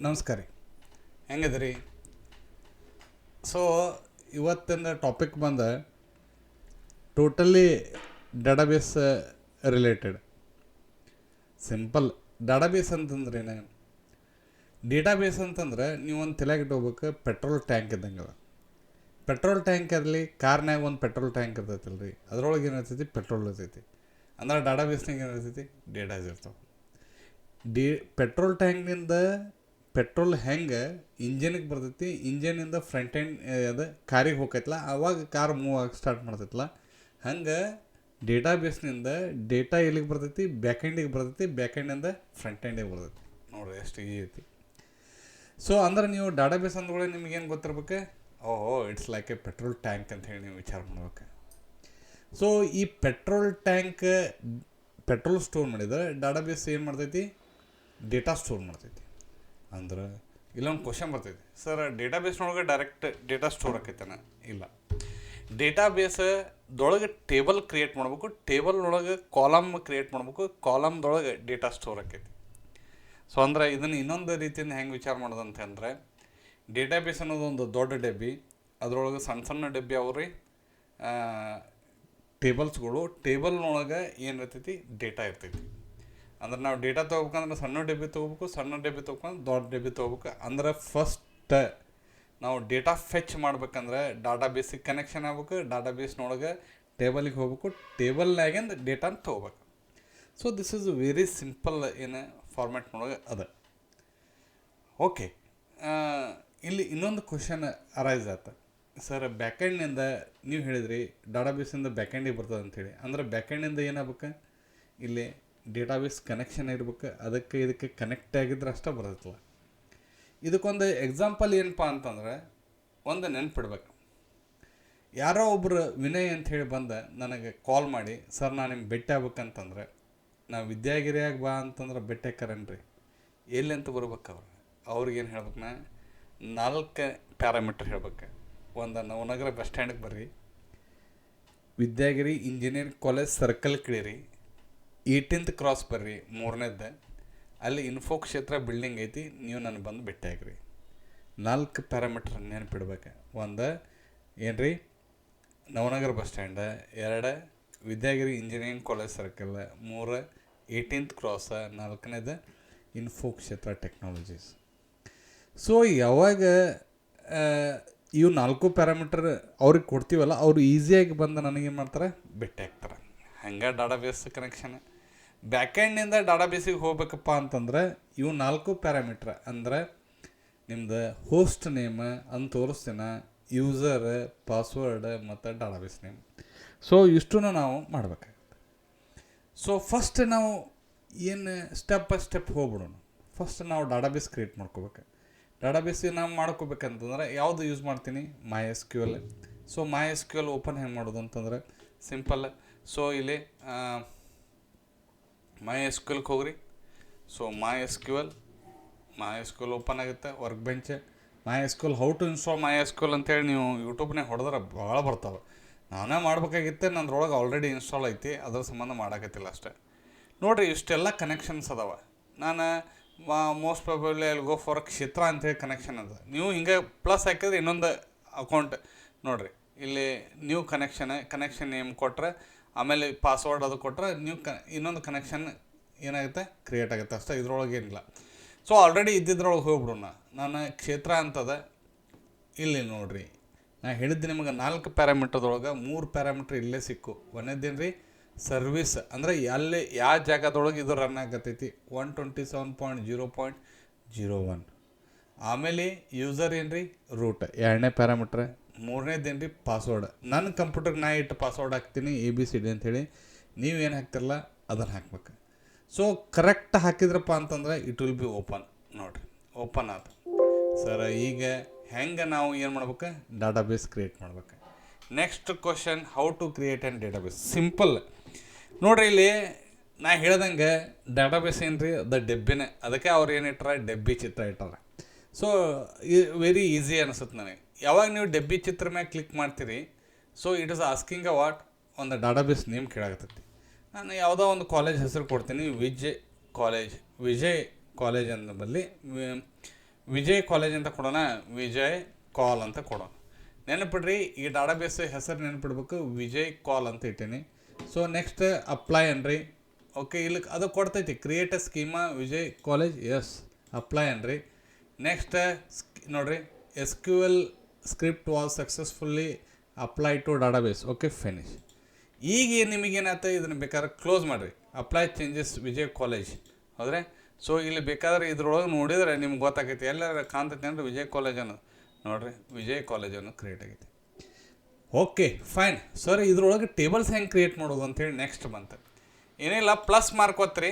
ನಮಸ್ಕಾರ ರೀ. ಹೆಂಗದ್ರಿ? ಸೊ ಇವತ್ತಿನ ಟಾಪಿಕ್ ಬಂದ totally database related. Simple database ಅಂತಂದ್ರೇನು? ಡೇಟಾಬೇಸ್ ಅಂತಂದ್ರೆ ನೀವು ಒಂದು ತಲೆಗೆ ಇಟ್ಕೋಬೇಕು. ಪೆಟ್ರೋಲ್ ಟ್ಯಾಂಕ್ ಇದ್ದಂಗೆ ಅದ. ಪೆಟ್ರೋಲ್ ಟ್ಯಾಂಕ್ ಇರಲಿ, ಕಾರ್ನಾಗ ಒಂದು ಪೆಟ್ರೋಲ್ ಟ್ಯಾಂಕ್ ಇರ್ತೈತಲ್ಲ ರೀ, ಅದ್ರೊಳಗೆ ಏನಿರ್ತೈತಿ? ಪೆಟ್ರೋಲ್ ಇರ್ತೈತಿ. ಅಂದ್ರೆ ಡಾಟಾಬೇಸ್ನಾಗ ಏನಿರ್ತೈತಿ? ಡೇಟಾಸ್ ಇರ್ತಾವೆ. ಪೆಟ್ರೋಲ್ ಟ್ಯಾಂಕ್ನಿಂದ ಪೆಟ್ರೋಲ್ ಹೆಂಗೆ ಇಂಜನಿಗೆ ಬರ್ತೈತಿ, ಇಂಜನಿಂದ ಫ್ರಂಟ್ ಎಂಡ್ ಅದು ಕಾರಿಗೆ ಹೋಗೈತಲ್ಲ, ಅವಾಗ ಕಾರ್ ಮೂವ್ ಆಗಿ ಸ್ಟಾರ್ಟ್ ಮಾಡ್ತೈತಲ್ಲ, ಹಂಗೆ ಡೇಟಾಬೇಸ್ನಿಂದ ಡೇಟಾ ಎಲ್ಲಿಗೆ ಬರ್ತೈತಿ? ಬ್ಯಾಕ್ ಎಂಡಿಗೆ ಬರ್ತೈತಿ. ಬ್ಯಾಕ್ ಎಂಡಿಂದ ಫ್ರಂಟ್ ಎಂಡಿಗೆ ಬರ್ತೈತಿ. ನೋಡಿರಿ ಎಷ್ಟು ಈಜಿ ಐತಿ. ಸೊ ಅಂದ್ರೆ ನೀವು ಡಾಟಾಬೇಸ್ ಅಂದ್ಕೊಳ್ಳಿ ನಿಮಗೇನು ಗೊತ್ತಿರ್ಬೇಕು? ಓಹೋ, it's like a petrol tank ಅಂತ ಹೇಳಿ ನೀವು ವಿಚಾರ ಮಾಡ್ಬೇಕು. ಸೊ ಈ ಪೆಟ್ರೋಲ್ ಟ್ಯಾಂಕ್ ಪೆಟ್ರೋಲ್ ಸ್ಟೋರ್ ಮಾಡಿದ್ರೆ ಡಾಟಾಬೇಸ್ ಏನು ಮಾಡ್ತೈತಿ? ಡೇಟಾ ಸ್ಟೋರ್ ಮಾಡ್ತೈತಿ. ಅಂದ್ರೆ ಇಲ್ಲೊಂದು ಕ್ವಶನ್ ಬರ್ತೈತಿ, ಸರ್ ಡೇಟಾಬೇಸ್ನೊಳಗೆ ಡೈರೆಕ್ಟ್ ಡೇಟಾ ಸ್ಟೋರ್ ಆಕೈತನ? ಇಲ್ಲ. ಡೇಟಾಬೇಸ್ದೊಳಗೆ ಟೇಬಲ್ ಕ್ರಿಯೇಟ್ ಮಾಡ್ಬೇಕು, ಟೇಬಲ್ನೊಳಗೆ ಕಾಲಮ್ ಕ್ರಿಯೇಟ್ ಮಾಡ್ಬೇಕು, ಕಾಲಮ್ದೊಳಗೆ ಡೇಟಾ ಸ್ಟೋರ್ ಆಕೈತಿ. ಸೊ ಅಂದ್ರೆ ಇದನ್ನು ಇನ್ನೊಂದು ರೀತಿಯಿಂದ ಹೆಂಗೆ ವಿಚಾರ ಮಾಡೋದಂತ ಅಂದರೆ, ಡೇಟಾಬೇಸ್ ಅನ್ನೋದು ಒಂದು ದೊಡ್ಡ ಡಬ್ಬಿ, ಅದರೊಳಗೆ ಸಣ್ಣ ಸಣ್ಣ ಡಬ್ಬಿ ಅವ್ರಿ ಟೇಬಲ್ಸ್ಗಳು. ಟೇಬಲ್ನೊಳಗೆ ಏನು ಇರ್ತೈತಿ? ಡೇಟಾ ಇರ್ತೈತಿ. ಅಂದ್ರೆ ನಾವು ಡೇಟಾ ತೊಗೋಬೇಕಂದ್ರೆ ಸಣ್ಣ ಡಬ್ಬಿ ತೊಗೋಬೇಕು, ಸಣ್ಣ ಡಬ್ಬಿ ತೊಗೊಬೇಕಂದ್ರೆ ದೊಡ್ಡ ಡಬ್ಬಿ ತೊಗೋಬೇಕು. ಅಂದ್ರೆ ಫಸ್ಟ್ ನಾವು ಡೇಟಾ ಫೆಚ್ ಮಾಡ್ಬೇಕಂದ್ರೆ ಡಾಟಾಬೇಸಿಗೆ ಕನೆಕ್ಷನ್ ಆಗ್ಬೇಕು, ಡಾಟಾಬೇಸ್ನೊಳಗೆ ಟೇಬಲಿಗೆ ಹೋಗ್ಬೇಕು, ಟೇಬಲ್ನಾಗಿಂದ ಡೇಟಾನ ತೊಗೋಬೇಕು. So this is very simple ಏನು ಫಾರ್ಮ್ಯಾಟ್ನೊಳಗೆ ಅದ. ಓಕೆ, ಇಲ್ಲಿ ಇನ್ನೊಂದು ಕ್ವಶನ್ ಅರೈಸ್ ಆಯ್ತು, ಸರ್ ಬ್ಯಾಕೆಂಡ್ನಿಂದ ನೀವು ಹೇಳಿದ್ರಿ ಡಾಟಾಬೇಸಿಂದ ಬ್ಯಾಕೆಂಡಿಗೆ ಬರ್ತದೆ ಅಂಥೇಳಿ. ಅಂದ್ರೆ ಬ್ಯಾಕೆಂಡಿಂದ ಏನಾಗ್ಬೇಕು? ಇಲ್ಲಿ ಡೇಟಾಬೇಸ್ ಕನೆಕ್ಷನ್ ಇರ್ಬೇಕು, ಅದಕ್ಕೆ ಇದಕ್ಕೆ ಕನೆಕ್ಟ್ ಆಗಿದ್ರೆ ಅಷ್ಟೇ ಬರ್ತೈತಲ್ಲ. ಇದಕ್ಕೊಂದು ಎಕ್ಸಾಂಪಲ್ ಏನಪ್ಪ ಅಂತಂದ್ರೆ, ಒಂದು ನೆನ್ಪಿಡ್ಬೇಕು. ಯಾರೋ ಒಬ್ಬರು ವಿನಯ್ ಅಂಥೇಳಿ ಬಂದು ನನಗೆ ಕಾಲ್ ಮಾಡಿ, ಸರ್ ನಾನು ನಿಮ್ಗೆ ಭೇಟಿ ಆಗ್ಬೇಕಂತಂದ್ರೆ, ನಾವು ವಿದ್ಯಾಗಿರಿಯಾಗ ಬಾ ಅಂತಂದ್ರೆ ಭೇಟಿ ಹಾಕರನ್ರಿ, ಎಲ್ಲಿ ಅಂತ ಬರ್ಬೇಕು ಅವ್ರಿಗೇನು ಹೇಳ್ಬೇಕು? ನಾ 4 ಪ್ಯಾರಾಮೀಟ್ರ್ ಹೇಳ್ಬೇಕು. ಒಂದು ನವನಗರ ಬಸ್ ಸ್ಟ್ಯಾಂಡಿಗೆ ಬರ್ರಿ, ವಿದ್ಯಾಗಿರಿ ಇಂಜಿನಿಯರಿಂಗ್ ಕಾಲೇಜ್ ಸರ್ಕಲ್ ಕಿಳೀರಿ, 18th ಕ್ರಾಸ್ ಬರ್ರಿ, 3ನೇದ್ದು, ಅಲ್ಲಿ ಇನ್ಫೋ ಕ್ಷೇತ್ರ ಬಿಲ್ಡಿಂಗ್ ಐತಿ, ನೀವು ನನಗೆ ಬಂದು ಭೇಟಿ ಆಗ್ರಿ. 4 ಪ್ಯಾರಾಮೀಟ್ರ್ ನೆನಪಿಡ್ಬೇಕು. ಒಂದು ಏನು ರೀ? Navanagar bus stand. 2 Vidyagiri engineering college circle. 3 18th cross. 4ನೇದು ಇನ್ಫೋ ಕ್ಷೇತ್ರ ಟೆಕ್ನಾಲಜೀಸ್. ಸೊ ಯಾವಾಗ ಇವು 4 ಪ್ಯಾರಾಮೀಟರ್ ಅವ್ರಿಗೆ ಕೊಡ್ತೀವಲ್ಲ, ಅವರು ಈಸಿಯಾಗಿ ಬಂದು ನನಗೇನು ಮಾಡ್ತಾರೆ? ಭೇಟಿ ಆಗ್ತಾರೆ. ಹಂಗೆ ಡಾಟಾಬೇಸ್ ಕನೆಕ್ಷನ್. ಬ್ಯಾಕೆಂಡ್ನಿಂದ ಡಾಟಾಬೇಸಿಗೆ ಹೋಗ್ಬೇಕಪ್ಪ ಅಂತಂದ್ರೆ ಇವು 4 ಪ್ಯಾರಾಮೀಟ್ರ್ ಅಂದ್ರೆ ನಿಮ್ದು ಹೋಸ್ಟ್ ನೇಮ್ ಅಂತ ತೋರಿಸ್ತೀನ, ಯೂಸರ್, ಪಾಸ್ವರ್ಡ್ ಮತ್ತು ಡಾಟಾಬೇಸ್ ನೇಮ್. ಸೊ ಇಷ್ಟೂ ನಾವು ಮಾಡಬೇಕಾಗುತ್ತೆ. ಸೊ ಫಸ್ಟ್ ನಾವು ಏನು ಸ್ಟೆಪ್ ಬೈ ಸ್ಟೆಪ್ ಹೋಗ್ಬಿಡೋಣ. ಫಸ್ಟ್ ನಾವು ಡಾಟಾಬೇಸ್ ಕ್ರಿಯೇಟ್ ಮಾಡ್ಕೋಬೇಕು. ಡಾಟಾಬೇಸ್ ನಾವು ಮಾಡ್ಕೋಬೇಕಂತಂದ್ರೆ ಯಾವುದು ಯೂಸ್ ಮಾಡ್ತೀನಿ? MySQL. ಸೊ MySQL ಓಪನ್ ಹೆಂಗೆ ಮಾಡೋದು ಅಂತಂದ್ರೆ ಸಿಂಪಲ್. ಸೊ ಇಲ್ಲಿ MySQLಗೆ ಹೋಗ್ರಿ. ಸೊ MySQL ಓಪನ್ ಆಗುತ್ತೆ. Workbench MySQL how to install MySQL ಅಂತೇಳಿ ನೀವು ಯೂಟ್ಯೂಬ್ನಾಗ ಹೊಡೆದ್ರೆ ಭಾಳ ಬರ್ತಾವೆ. ನಾನೇ ಮಾಡ್ಬೇಕಾಗಿತ್ತೆ, ನಂದ್ರೊಳಗೆ ಆಲ್ರೆಡಿ ಇನ್ಸ್ಟಾಲ್ ಐತಿ, ಅದ್ರ ಸಂಬಂಧ ಮಾಡೋಕತ್ತಿಲ್ಲ ಅಷ್ಟೇ. ನೋಡಿರಿ, ಇಷ್ಟೆಲ್ಲ ಕನೆಕ್ಷನ್ಸ್ ಅದಾವೆ. ನಾನು ಮೋಸ್ಟ್ ಪ್ರಾಬಬ್ಲಿ ಅಲ್ಲಿ ಗೋ ಫಾರ್ ಕ್ಷೇತ್ರ ಅಂತೇಳಿ ಕನೆಕ್ಷನ್ ಅದ. ನೀವು ಹಿಂಗೆ ಪ್ಲಸ್ ಹಾಕಿದ್ರೆ ಇನ್ನೊಂದು ಅಕೌಂಟ್ ನೋಡಿರಿ, ಇಲ್ಲಿ ನ್ಯೂ ಕನೆಕ್ಷನ್ ನೇಮ್ ಕೊಟ್ಟರೆ, ಆಮೇಲೆ ಪಾಸ್ವರ್ಡ್ ಅದು ಕೊಟ್ಟರೆ ನೀವು ಇನ್ನೊಂದು ಕನೆಕ್ಷನ್ ಏನಾಗುತ್ತೆ? ಕ್ರಿಯೇಟ್ ಆಗುತ್ತೆ ಅಷ್ಟೇ. ಇದ್ರೊಳಗೆ ಏನಿಲ್ಲ. ಸೊ ಆಲ್ರೆಡಿ ಇದ್ದಿದ್ರೊಳಗೆ ಹೋಗ್ಬಿಡೋಣ. ನಾನು ಕ್ಷೇತ್ರ ಅಂತದ ಇಲ್ಲಿ ನೋಡಿರಿ, ನಾನು ಹೇಳಿದ್ದು ನಿಮಗೆ 4 ಪ್ಯಾರಾಮೀಟರ್ದೊಳಗೆ 3 ಪ್ಯಾರಾಮೀಟ್ರ್ ಇಲ್ಲೇ ಸಿಕ್ಕು. ಒಂದೇದೇನು ರೀ? ಸರ್ವಿಸ್. ಅಂದರೆ ಅಲ್ಲಿ ಯಾವ ಜಾಗದೊಳಗೆ ಇದು ರನ್ ಆಗತ್ತೈತಿ? 127.0.01. ಆಮೇಲೆ ಯೂಸರ್ ಏನು ರೀ? ರೂಟ್. 2ನೇ ಪ್ಯಾರಾಮೀಟ್ರ್. 3ನೇದೇನು ರೀ? ಪಾಸ್ವರ್ಡ್. ನನ್ನ ಕಂಪ್ಯೂಟರ್ಗೆ ನಾ ಇಟ್ಟು ಪಾಸ್ವರ್ಡ್ ಹಾಕ್ತೀನಿ ABCD ಅಂಥೇಳಿ. ನೀವೇನು ಹಾಕ್ತಿರಲ್ಲ ಅದನ್ನು ಹಾಕ್ಬೇಕು. ಸೊ ಕರೆಕ್ಟ್ ಹಾಕಿದ್ರಪ್ಪ ಅಂತಂದ್ರೆ ಇಟ್ ವಿಲ್ ಬಿ ಓಪನ್. ನೋಡಿರಿ, ಓಪನ್ ಆಯ್ತು. ಸರ್ ಈಗ ಹೆಂಗೆ ನಾವು ಏನು ಮಾಡ್ಬೇಕು? ಡಾಟಾಬೇಸ್ ಕ್ರಿಯೇಟ್ ಮಾಡ್ಬೇಕು. Next question, how to create an database. Simple ನೋಡಿರಿ, ಇಲ್ಲಿ ನಾ ಹೇಳ್ದಂಗೆ ಡಾಟಾಬೇಸ್ ಏನು ರೀ? ಅದು ಡಬ್ಬಿನೇ. ಅದಕ್ಕೆ ಅವ್ರು ಏನಿಟ್ಟಾರ? ಡಬ್ಬಿ ಚಿತ್ರ ಇಟ್ಟಾರ. ಸೊ ವೆರಿ ಈಸಿ ಅನಿಸುತ್ತೆ ನನಗೆ. ಯಾವಾಗ ನೀವು ಡಬ್ಬಿ ಚಿತ್ರ ಮ್ಯಾಗೆ ಕ್ಲಿಕ್ ಮಾಡ್ತೀರಿ, so it is asking what? ಒಂದು ಡಾಟಾಬೇಸ್ ನೇಮ್ ಕೇಳಾಗತ್ತೈತಿ. ನಾನು ಯಾವುದೋ ಒಂದು ಕಾಲೇಜ್ ಹೆಸರು ಕೊಡ್ತೀನಿ, ವಿಜಯ್ ಕಾಲೇಜ್ ಅನ್ನೋದಲ್ಲಿ ವಿಜಯ್ ಕಾಲೇಜ್ ಅಂತ ಕೊಡೋಣ, ವಿಜಯ್ ಕಾಲ್ ಅಂತ ಕೊಡೋಣ. ನೆನಪಿಡ್ರಿ, ಈ ಡಾಟಾಬೇಸ್ ಹೆಸರು ನೆನಪಿಡ್ಬೇಕು, ವಿಜಯ್ ಕಾಲ್ ಅಂತ ಇಟ್ಟೀನಿ. ಸೊ ನೆಕ್ಸ್ಟ್ ಅಪ್ಲೈ ಅನ್ರಿ. ಓಕೆ, ಇಲ್ಲಿ ಅದು ಕೊಡ್ತೈತಿ, create a schema Vijay college. Yes, apply ಅನ್ರಿ. ನೆಕ್ಸ್ಟ್ ನೋಡಿರಿ, SQL script was successfully apply to database. Okay, finish. ಈಗ ನಿಮಗೇನಾಯ್ತು, ಇದನ್ನು ಬೇಕಾದ್ರೆ ಕ್ಲೋಸ್ ಮಾಡಿರಿ. ಅಪ್ಲೈ ಚೇಂಜಸ್ ವಿಜಯ್ ಕಾಲೇಜ್ ಹೌದ್ರೆ. ಸೊ ಇಲ್ಲಿ ಬೇಕಾದ್ರೆ ಇದ್ರೊಳಗೆ ನೋಡಿದರೆ ನಿಮ್ಗೆ ಗೊತ್ತಾಗೈತಿ, ಎಲ್ಲರ ಕಾಣ್ತೈತಿ ಅಂದ್ರೆ ವಿಜಯ್ ಕಾಲೇಜ್ ಅನ್ನೋದು. ನೋಡಿರಿ, ವಿಜಯ್ ಕಾಲೇಜ್ ಅನ್ನೋದು ಕ್ರಿಯೇಟ್ ಆಗೈತಿ. Okay, fine. ಸರ್ ಇದ್ರೊಳಗೆ ಟೇಬಲ್ಸ್ ಹೆಂಗೆ ಕ್ರಿಯೇಟ್ ಮಾಡೋದು ಅಂತೇಳಿ ನೆಕ್ಸ್ಟ್ ಬಂತು. ಏನಿಲ್ಲ, ಪ್ಲಸ್ ಮಾರ್ಕ್ ಒತ್ತಿರಿ.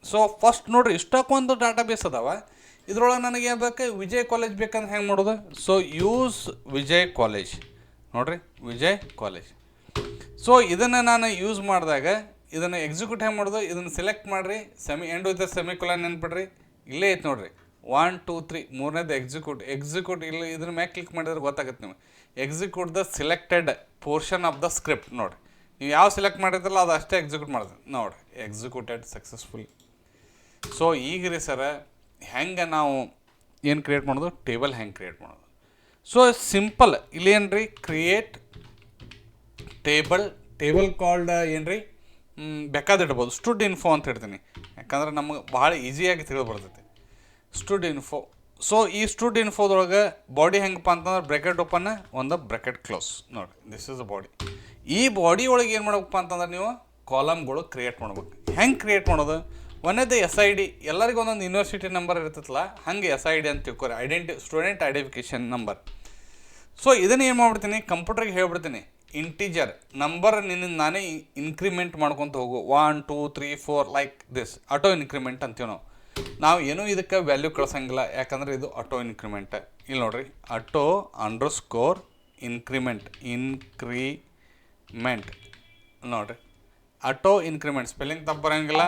ಸೊ ಫಸ್ಟ್ ನೋಡಿರಿ, ಇಷ್ಟಕ್ಕೊಂದು ಡಾಟಾಬೇಸ್ ಅದಾವ. ಇದ್ರೊಳಗೆ ನನಗೆ ಏನು ಬೇಕು, ವಿಜಯ್ ಕಾಲೇಜ್ ಬೇಕಂದ್ರೆ ಹೆಂಗೆ ಮಾಡೋದು. So use Vijay college. ನೋಡಿರಿ, ವಿಜಯ್ ಕಾಲೇಜ್. ಸೊ ಇದನ್ನು ನಾನು ಯೂಸ್ ಮಾಡಿದಾಗ ಇದನ್ನು ಎಕ್ಸಿಕ್ಯೂಟ್ ಹೆಂಗೆ ಮಾಡೋದು, ಇದನ್ನು ಸೆಲೆಕ್ಟ್ ಮಾಡಿರಿ. ಎಂಡ್ ವಿತ್ ಸೆಮಿಕೊಲನ್ ನೆನ್ಪಿಡ್ರಿ, ಇಲ್ಲೇ ಐತೆ ನೋಡಿರಿ. 1 2 3 ಮೂರನೇದು ಎಕ್ಸಿಕ್ಯೂಟ್ ಇಲ್ಲಿ ಇದ್ರ ಮ್ಯಾಗೆ ಕ್ಲಿಕ್ ಮಾಡಿದ್ರೆ ಗೊತ್ತಾಗುತ್ತೆ ನಿಮಗೆ. Execute the selected portion of the script. ನೋಡಿರಿ, ನೀವು ಯಾವ ಸೆಲೆಕ್ಟ್ ಮಾಡಿದ್ರಲ್ಲ ಅದು ಅಷ್ಟೇ ಎಕ್ಸಿಕ್ಯೂಟ್ ಮಾಡಿದ್ರೆ ನೋಡಿರಿ, ಎಕ್ಸಿಕ್ಯೂಟೆಡ್ ಸಕ್ಸಸ್ಫುಲಿ. ಸೊ ಈಗ ರೀ ಸರ, ಹೆಂಗೆ ನಾವು ಏನು ಕ್ರಿಯೇಟ್ ಮಾಡೋದು, ಟೇಬಲ್ ಹೆಂಗೆ ಕ್ರಿಯೇಟ್ ಮಾಡೋದು. ಸೊ ಸಿಂಪಲ್, ಇಲ್ಲೇನು ರೀ, ಕ್ರಿಯೇಟ್ ಟೇಬಲ್ ಕಾಲ್ಡ್ ಏನು ರೀ, ಬೇಕಾದ್ರೆ ಇಡ್ಬೋದು. ಸ್ಟುಡ್ ಇನ್ಫೋ ಅಂತ ಇಡ್ತೀನಿ, ಯಾಕಂದ್ರೆ ನಮಗೆ ಭಾಳ ಈಸಿಯಾಗಿ ತಿಳಿದ್ಬರ್ತೈತಿ. Stud info. ಸೊ ಈ ಸ್ಟುಡ್ ಇನ್ಫೋದೊಳಗೆ ಬಾಡಿ ಹೆಂಗಪ್ಪ ಅಂತಂದ್ರೆ ಬ್ರ್ಯಾಕೆಟ್ ಓಪನ್, ಒಂದು ಬ್ರ್ಯಾಕೆಟ್ ಕ್ಲೋಸ್. ನೋಡಿ, ದಿಸ್ ಇಸ್ ಅ ಬಾಡಿ. ಈ ಬಾಡಿ ಒಳಗೆ ಏನು ಮಾಡ್ಬೇಕಪ್ಪ ಅಂತಂದ್ರೆ ನೀವು ಕಾಲಮ್ಗಳು ಕ್ರಿಯೇಟ್ ಮಾಡ್ಬೇಕು. ಹೆಂಗೆ ಕ್ರಿಯೇಟ್ ಮಾಡೋದು, ಒಂದೇದು SID. ಎಲ್ಲರಿಗೂ ಒಂದೊಂದು ಯೂನಿವರ್ಸಿಟಿ ನಂಬರ್ ಇರ್ತೈತಲ್ಲ, ಹಾಗೆ SID ಅಂತ ತಿಳ್ಕೊರಿ, ಸ್ಟೂಡೆಂಟ್ ಐಡೆಂಟಿಫಿಕೇಷನ್ ನಂಬರ್. ಸೊ ಇದನ್ನು ಏನು ಮಾಡ್ಬಿಡ್ತೀನಿ, ಕಂಪ್ಯೂಟರ್ಗೆ ಹೇಳ್ಬಿಡ್ತೀನಿ, ಇಂಟೀಜರ್ ನಂಬರ್ ನಿನ್ನ ನಾನೇ ಇನ್ಕ್ರಿಮೆಂಟ್ ಮಾಡ್ಕೊತ ಹೋಗು. 1 2 3 4 ಲೈಕ್ ದಿಸ್. ಆಟೋ ಇನ್ಕ್ರಿಮೆಂಟ್ ಅಂತೀವಿ ನಾವು ಏನೂ ಇದಕ್ಕೆ ವ್ಯಾಲ್ಯೂ ಕಳ್ಸಂಗಿಲ್ಲ, ಯಾಕಂದ್ರೆ ಇದು ಆಟೋ ಇನ್ಕ್ರಿಮೆಂಟ್. ಇಲ್ಲಿ ನೋಡಿರಿ, ಆಟೋ ಅಂಡರ್ಸ್ಕೋರ್ ಇನ್ಕ್ರಿಮೆಂಟ್ ನೋಡಿರಿ, ಆಟೋ ಇನ್ಕ್ರಿಮೆಂಟ್. ಸ್ಪೆಲ್ಲಿಂಗ್ ತಪ್ಪು ಬರೋಂಗಿಲ್ಲ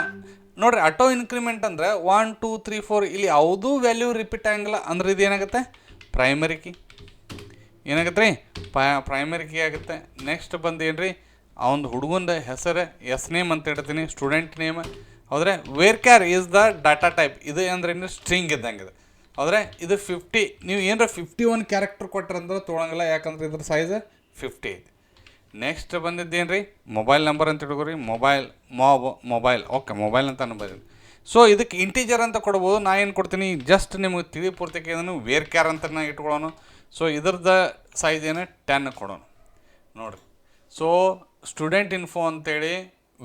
ನೋಡಿರಿ. ಆಟೋ ಇನ್ಕ್ರಿಮೆಂಟ್ ಅಂದರೆ 1 2 3 4 ಇಲ್ಲಿ ಯಾವುದೂ ವ್ಯಾಲ್ಯೂ ರಿಪೀಟ್ ಆಗಂಗಿಲ್ಲ. ಅಂದ್ರೆ ಇದು ಏನಾಗುತ್ತೆ, ಪ್ರೈಮರಿ ಕೀ ಏನಾಗುತ್ತೆ ರೀ, ಪ್ರೈಮರಿ ಕೀ ಆಗುತ್ತೆ. ನೆಕ್ಸ್ಟ್ ಬಂದು ಏನು ರೀ, ಅವನ ಹುಡುಗಂದು ಹೆಸರು ಎಸ್ ನೇಮ್ ಅಂತ ಇಡ್ತೀನಿ, ಸ್ಟೂಡೆಂಟ್ ನೇಮ್. ಹೌದ್ರೆ, varchar is the data type. ಇದು ಅಂದ್ರೆ ಏನು, ಸ್ಟ್ರಿಂಗ್ ಇದ್ದಂಗೆ ಇದು. ಹೌದ್ರೆ, ಇದು 50. ನೀವು ಏನರ 51 ಕ್ಯಾರೆಕ್ಟರ್ ಕೊಟ್ಟರಂದ್ರೆ ತೊಗೊಳಂಗಿಲ್ಲ, ಯಾಕಂದ್ರೆ ಇದ್ರ ಸೈಜ್ 50 ಐತಿ. ನೆಕ್ಸ್ಟ್ ಬಂದಿದ್ದೇನು ರೀ, ಮೊಬೈಲ್ ನಂಬರ್ ಅಂತ ಇಟ್ಕೋರಿ, ಮೊಬೈಲ್. ಓಕೆ, ಮೊಬೈಲ್ ಅಂತ ನಂಬರ್. ಸೊ ಇದಕ್ಕೆ ಇಂಟೀಜರ್ ಅಂತ ಕೊಡ್ಬೋದು. ನಾ ಏನು ಕೊಡ್ತೀನಿ, ಜಸ್ಟ್ ನಿಮಗೆ ತಿಳಿ ಪೂರ್ತಿಗೆ ಇದನ್ನು ವೇರ್ ಕ್ಯಾರ್ ಅಂತ ನಾ ಇಟ್ಕೊಳ್ಳೋಣ. ಸೊ ಇದ್ರದ್ದು ಸೈಜ್ ಏನು 10 ಕೊಡೋಣ. ನೋಡಿರಿ, ಸೊ ಸ್ಟೂಡೆಂಟ್ ಇನ್ಫೋ ಅಂತೇಳಿ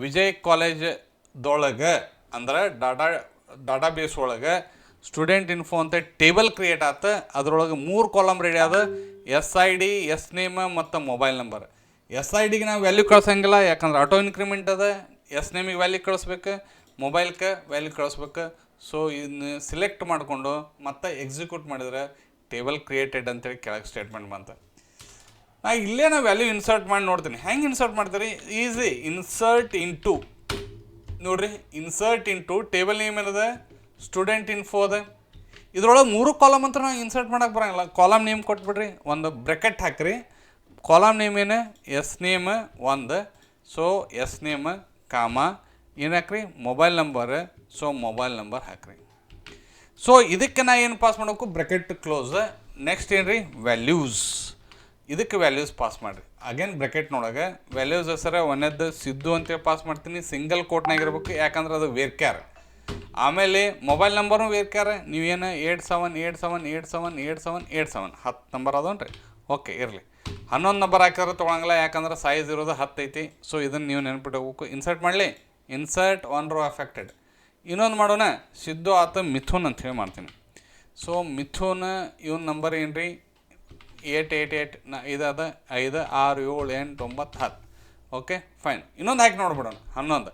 ವಿಜಯ್ ಕಾಲೇಜ್ದೊಳಗೆ ಅಂದ್ರೆ ಡಾಟಾಬೇಸ್ ಒಳಗೆ ಸ್ಟೂಡೆಂಟ್ ಇನ್ಫೋ ಅಂತ ಟೇಬಲ್ ಕ್ರಿಯೇಟ್ ಆಯ್ತು. ಅದರೊಳಗೆ 3 ಕಾಲಮ್ ರೆಡಿ ಆದ, SID, ಎಸ್ ನೇಮ್ ಮತ್ತು ಮೊಬೈಲ್ ನಂಬರ್. SIDಗೆ ನಾವು ವ್ಯಾಲ್ಯೂ ಕಳ್ಸಂಗಿಲ್ಲ, ಯಾಕಂದ್ರೆ ಆಟೋ ಇನ್ಕ್ರಿಮೆಂಟ್ ಅದ. ಎಸ್ ನೇಮಿಗೆ ವ್ಯಾಲ್ಯೂ ಕಳಿಸ್ಬೇಕು, ಮೊಬೈಲ್ಗೆ ವ್ಯಾಲ್ಯೂ ಕಳಿಸ್ಬೇಕು. ಸೊ ಇದನ್ನ ಸಿಲೆಕ್ಟ್ ಮಾಡಿಕೊಂಡು ಮತ್ತೆ ಎಕ್ಸಿಕ್ಯೂಟ್ ಮಾಡಿದ್ರೆ ಟೇಬಲ್ ಕ್ರಿಯೇಟೆಡ್ ಅಂತೇಳಿ ಕೆಳಗೆ ಸ್ಟೇಟ್ಮೆಂಟ್ ಬಂತ. ಇಲ್ಲೇ ನಾವು ವ್ಯಾಲ್ಯೂ ಇನ್ಸರ್ಟ್ ಮಾಡಿ ನೋಡ್ತೀನಿ. ಹೆಂಗೆ ಇನ್ಸರ್ಟ್ ಮಾಡ್ತೀರಿ, ಈಸಿ. ಇನ್ಸರ್ಟ್ ಇಂಟು ನೋಡಿರಿ, ಇನ್ಸರ್ಟ್ ಇಂಟು ಟೇಬಲ್ ನೇಮ್ ಏನದ, ಸ್ಟೂಡೆಂಟ್ ಇನ್ಫೋ ಅದ. ಇದ್ರೊಳಗೆ 3 ಕಾಲಮ್ ಅಂತ ನಾವು ಇನ್ಸರ್ಟ್ ಮಾಡೋಕೆ ಬರೋಂಗಿಲ್ಲ. ಕಾಲಮ್ ನೇಮ್ ಕೊಟ್ಬಿಡ್ರಿ, ಒಂದು ಬ್ರ್ಯಾಕೆಟ್ ಹಾಕಿರಿ. ಕಾಲಮ್ ನೇಮ್ ಏನು, S name 1. So S name comma ಏನು ಹಾಕ್ರಿ, mobile number. So mobile number ಹಾಕ್ರಿ. ಸೊ ಇದಕ್ಕೆ ನಾ ಏನು ಪಾಸ್ ಮಾಡಬೇಕು, ಬ್ರ್ಯಾಕೆಟ್ ಕ್ಲೋಸ್. ನೆಕ್ಸ್ಟ್ ಏನು ರೀ, ವ್ಯಾಲ್ಯೂಸ್. ಇದಕ್ಕೆ ವ್ಯಾಲ್ಯೂಸ್ ಪಾಸ್ ಮಾಡಿರಿ. ಅಗೇನ್ ಬ್ರ್ಯಾಕೆಟ್ನೊಳಗೆ ವ್ಯಾಲ್ಯೂಸ್ ಹೆಸರು ಒಂದೇದ್ದು ಸಿದ್ದು ಅಂತೇಳಿ ಪಾಸ್ ಮಾಡ್ತೀನಿ. ಸಿಂಗಲ್ ಕೋಟ್ನಾಗಿರ್ಬೇಕು, ಯಾಕಂದ್ರೆ ಅದು ವೇರ್ ಕ್ಯಾರ್. ಆಮೇಲೆ ಮೊಬೈಲ್ ನಂಬರ್ನು ವೇರ್ ಕ್ಯಾರ್. ನೀವೇನು 8787878787 10 ನಂಬರ್ ಅದನ್ರಿ. ಓಕೆ, ಇರಲಿ. 11 ನಂಬರ್ ಹಾಕಿದ್ರೆ ತೊಗೊಳಂಗಿಲ್ಲ, ಯಾಕಂದ್ರೆ ಸೈಜ್ ಇರೋದು 10 ಐತಿ. ಸೊ ಇದನ್ನು ನೀವು ನೆನ್ಪಿಟ್ಕೋಬೇಕು. ಇನ್ಸರ್ಟ್ ಮಾಡಲಿ, ಇನ್ಸರ್ಟ್ 1 ರೋ ಅಫೆಕ್ಟೆಡ್. ಇನ್ನೊಂದು ಮಾಡೋಣ, ಸಿದ್ದು ಆತ ಮಿಥುನ್ ಅಂಥೇಳಿ ಮಾಡ್ತೀನಿ. ಸೊ ಮಿಥುನ್ ಇವನ್ ನಂಬರ್ ಏನು ರೀ, 888 ಇದಾದ 5 6 7 8 9 10. Okay, fine. ಇನ್ನೊಂದು ಹಾಕಿ ನೋಡ್ಬಿಡೋಣ, 11.